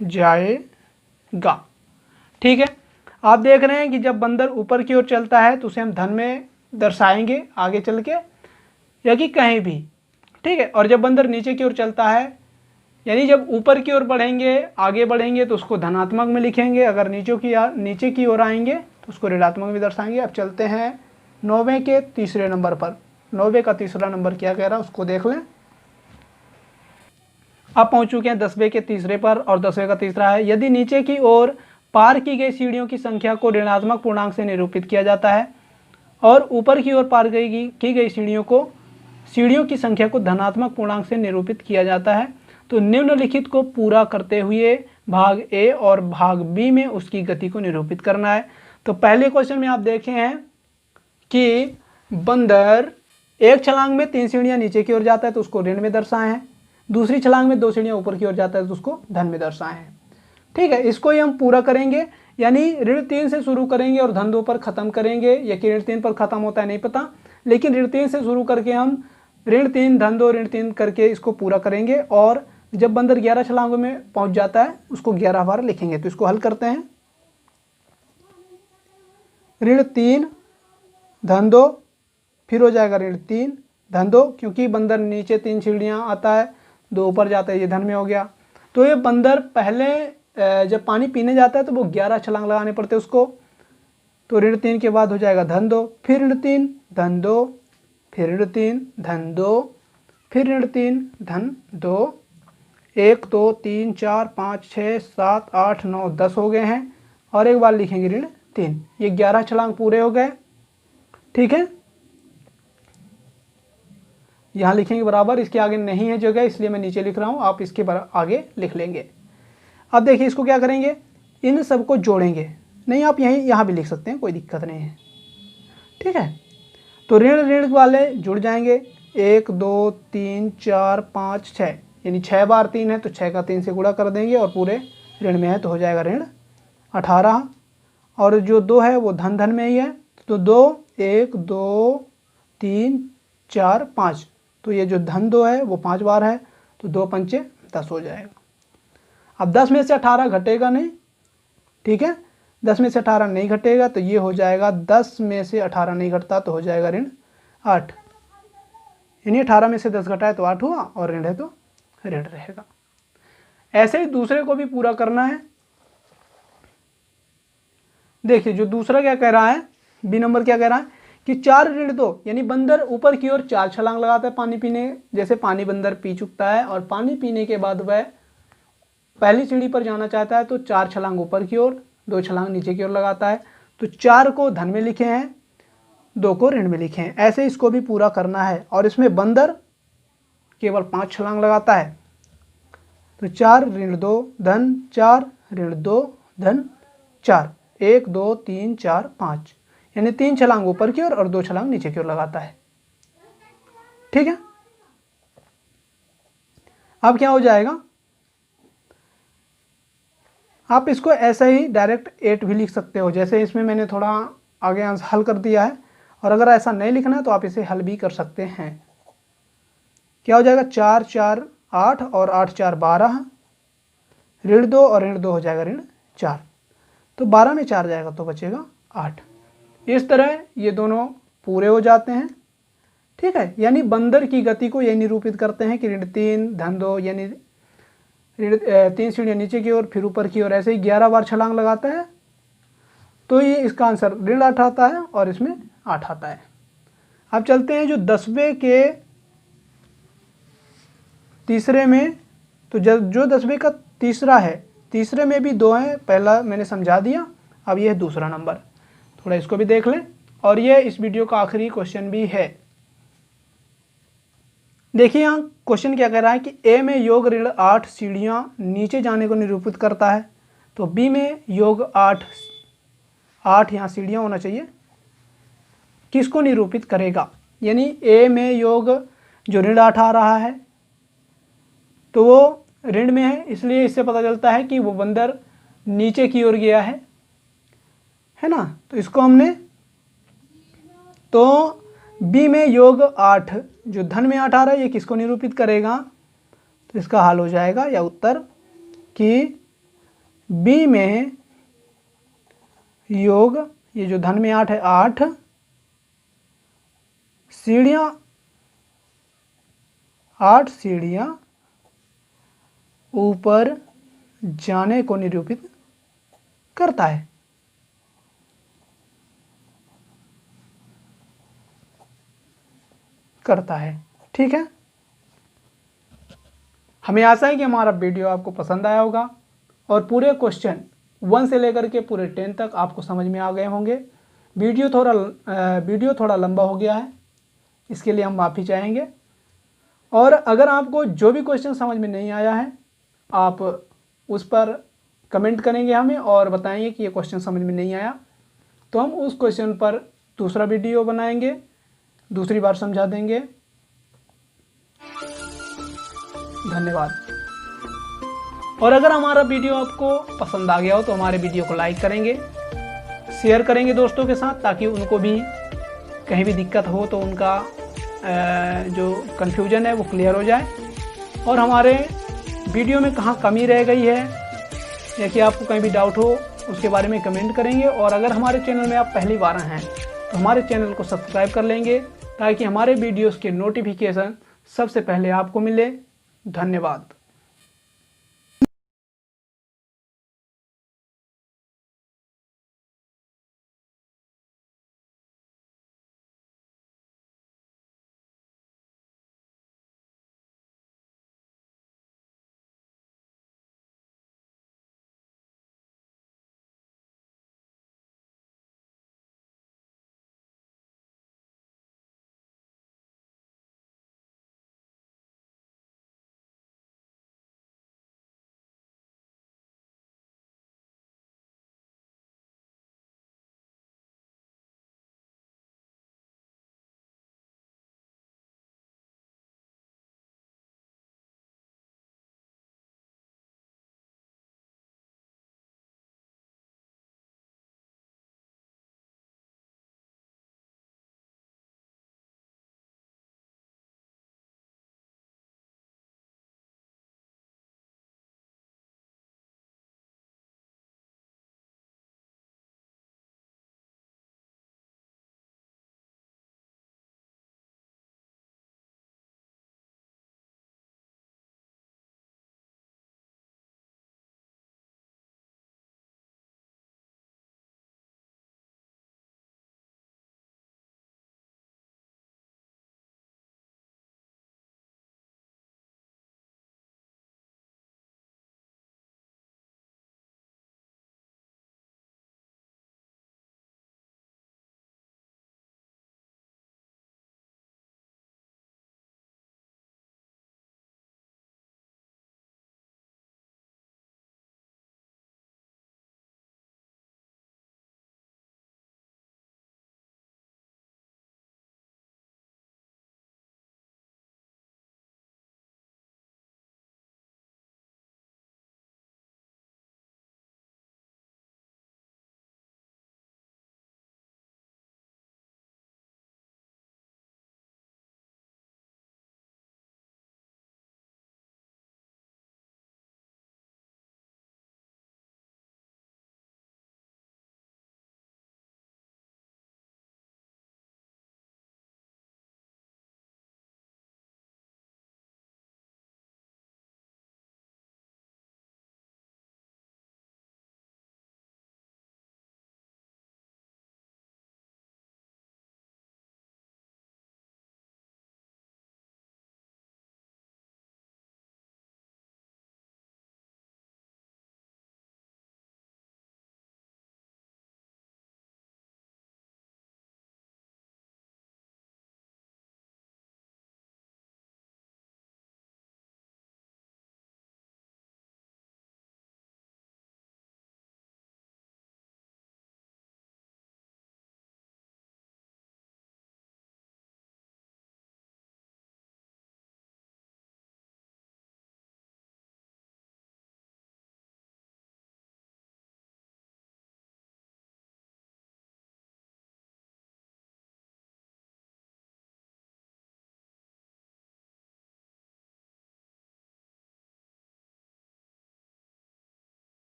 जाएगा। ठीक है, आप देख रहे हैं कि जब बंदर ऊपर की ओर चलता है तो उसे हम धन में दर्शाएंगे आगे चल के, या कि कहीं भी। ठीक है, और जब बंदर नीचे की ओर चलता है, यानी जब ऊपर की ओर बढ़ेंगे, आगे बढ़ेंगे, तो उसको धनात्मक में लिखेंगे। अगर नीचे की ओर आएंगे तो उसको ऋणात्मक में दर्शाएंगे। अब चलते हैं 9वें के तीसरे नंबर पर। 9वें का तीसरा नंबर क्या कह रहा है उसको देख लें। अब पहुंच चुके हैं 10वें के तीसरे पर, और 10वें का तीसरा है, यदि नीचे की ओर पार की गई सीढ़ियों की संख्या को ऋणात्मक पूर्णांक से निरूपित किया जाता है और ऊपर की ओर पार की गई सीढ़ियों की संख्या को धनात्मक पूर्णांक से निरूपित किया जाता है, तो निम्नलिखित को पूरा करते हुए भाग ए और भाग बी में उसकी गति को निरूपित करना है। तो पहले क्वेश्चन में आप देखे हैं कि बंदर एक छलांग में 3 सीढ़ियां नीचे की ओर जाता है तो उसको ऋण में दर्शाए हैं, दूसरी छलांग में 2 सीढ़ियां ऊपर की ओर जाता है तो उसको धन में दर्शाए हैं। ठीक है, इसको ही हम पूरा करेंगे, यानी ऋण 3 से शुरू करेंगे और धन 2 पर खत्म करेंगे, या कि ऋण 3 पर खत्म होता है नहीं पता, लेकिन ऋण 3 से शुरू करके हम ऋण 3 धन 2 ऋण 3 करके इसको पूरा करेंगे, और जब बंदर 11 छलांगों में पहुंच जाता है उसको 11 बार लिखेंगे। तो इसको हल करते हैं। ऋण 3 धन 2, फिर हो जाएगा ऋण 3 धन 2, क्योंकि बंदर नीचे 3 सीढ़ियां आता है, 2 ऊपर जाता है, ये धन में हो गया। तो ये बंदर पहले जब पानी पीने जाता है तो वो 11 छलांग लगाने पड़ते उसको, तो ऋण 3 के बाद हो जाएगा धन 2, फिर ऋण 3 धन 2, फिर ऋण 3 धन 2, फिर ऋण 3 धन 2, 1 2 3 4 5 6 7 8 9 10 हो गए हैं, और एक बार लिखेंगे ऋण 3। ये 11 छलांग पूरे हो गए। ठीक है, यहाँ लिखेंगे बराबर, इसके आगे नहीं है जगह इसलिए मैं नीचे लिख रहा हूँ, आप इसके आगे लिख लेंगे। अब देखिए इसको क्या करेंगे, इन सबको जोड़ेंगे, नहीं आप यहाँ भी लिख सकते हैं, कोई दिक्कत नहीं है। ठीक है, तो ऋण ऋण वाले जुड़ जाएंगे, 1 2 3 4 5 6, यानी 6 बार 3 है तो 6 का 3 से गुणा कर देंगे, और पूरे ऋण में है तो हो जाएगा ऋण 18, और जो 2 है वो धन धन में ही है, तो 2 1 2 3 4 5, तो ये जो धन 2 है वो 5 बार है, तो 2 पंचे 10 हो जाएगा। अब 10 में से 18 घटेगा नहीं। ठीक है, 10 में से 18 नहीं घटेगा तो ये हो जाएगा 10 में से 18 नहीं घटता तो हो जाएगा ऋण 8, यानी 18 में से 10 घटा है तो 8 हुआ, और ऋण है तो ऋण रहेगा। ऐसे ही दूसरे को भी पूरा करना है। देखिए जो दूसरा क्या कह रहा है, बी नंबर क्या कह रहा है कि 4 ऋण 2, यानी बंदर ऊपर की ओर 4 छलांग लगाता है पानी पीने, जैसे पानी बंदर पी चुकता है और पानी पीने के बाद वह पहली सीढ़ी पर जाना चाहता है तो 4 छलांग ऊपर की ओर, 2 छलांग नीचे की ओर लगाता है, तो 4 को धन में लिखे हैं, 2 को ऋण में लिखे हैं। ऐसे इसको भी पूरा करना है, और इसमें बंदर केवल 5 छलांग लगाता है, तो 4 ऋण 2 धन 4 ऋण 2 धन 4, 1 2 3 4 5, यानी 3 छलांग ऊपर की ओर और 2 छलांग नीचे की ओर लगाता है। ठीक है, अब क्या हो जाएगा, आप इसको ऐसा ही डायरेक्ट 8 भी लिख सकते हो, जैसे इसमें मैंने थोड़ा आगे हल कर दिया है, और अगर ऐसा नहीं लिखना है तो आप इसे हल भी कर सकते हैं। क्या हो जाएगा, 4 4 8 और 8 4 12, ऋण 2 और ऋण 2 हो जाएगा ऋण 4, तो 12 में 4 जाएगा तो बचेगा 8। इस तरह ये दोनों पूरे हो जाते हैं। ठीक है, यानी बंदर की गति को ये निरूपित करते हैं कि ऋण 3 धन 2, यानी ऋण 3 सीढ़ियाँ नीचे की ओर फिर ऊपर की ओर, ऐसे ही 11 बार छलांग लगाता है, तो ये इसका आंसर ऋण 8 आता है और इसमें 8 आता है। अब चलते हैं जो 10वें के तीसरे में, तो जो 10वें का तीसरा है, तीसरे में भी 2 हैं, पहला मैंने समझा दिया, अब ये है दूसरा नंबर, थोड़ा इसको भी देख लें, और ये इस वीडियो का आखिरी क्वेश्चन भी है। देखिए यहाँ क्वेश्चन क्या कह रहा है कि ए में योग ऋण 8 सीढ़ियाँ नीचे जाने को निरूपित करता है, तो बी में योग 8 यहाँ सीढ़ियाँ होना चाहिए, किसको निरूपित करेगा। यानी ए में योग जो ऋण 8 आ रहा है तो वो ऋण में है, इसलिए इससे पता चलता है कि वो बंदर नीचे की ओर गया है ना। तो इसको हमने, तो बी में योग 8 जो धन में 8 आ रहा है ये किसको निरूपित करेगा, तो इसका हल हो जाएगा या उत्तर कि बी में योग, ये जो धन में 8 है, 8 सीढ़ियाँ, 8 सीढ़ियाँ ऊपर जाने को निरूपित करता है। ठीक है, हमें आशा है कि हमारा वीडियो आपको पसंद आया होगा और पूरे क्वेश्चन 1 से लेकर के पूरे 10 तक आपको समझ में आ गए होंगे। वीडियो थोड़ा लंबा हो गया है, इसके लिए हम माफ़ी चाहेंगे। और अगर आपको जो भी क्वेश्चन समझ में नहीं आया है, आप उस पर कमेंट करेंगे हमें और बताएंगे कि ये क्वेश्चन समझ में नहीं आया, तो हम उस क्वेश्चन पर दूसरा वीडियो बनाएंगे, दूसरी बार समझा देंगे। धन्यवाद। और अगर हमारा वीडियो आपको पसंद आ गया हो तो हमारे वीडियो को लाइक करेंगे, शेयर करेंगे दोस्तों के साथ, ताकि उनको भी कहीं भी दिक्कत हो तो उनका जो कन्फ्यूजन है वो क्लियर हो जाए। और हमारे वीडियो में कहाँ कमी रह गई है या कि आपको कहीं भी डाउट हो, उसके बारे में कमेंट करेंगे। और अगर हमारे चैनल में आप पहली बार हैं तो हमारे चैनल को सब्सक्राइब कर लेंगे, ताकि हमारे वीडियोस के नोटिफिकेशन सबसे पहले आपको मिले। धन्यवाद।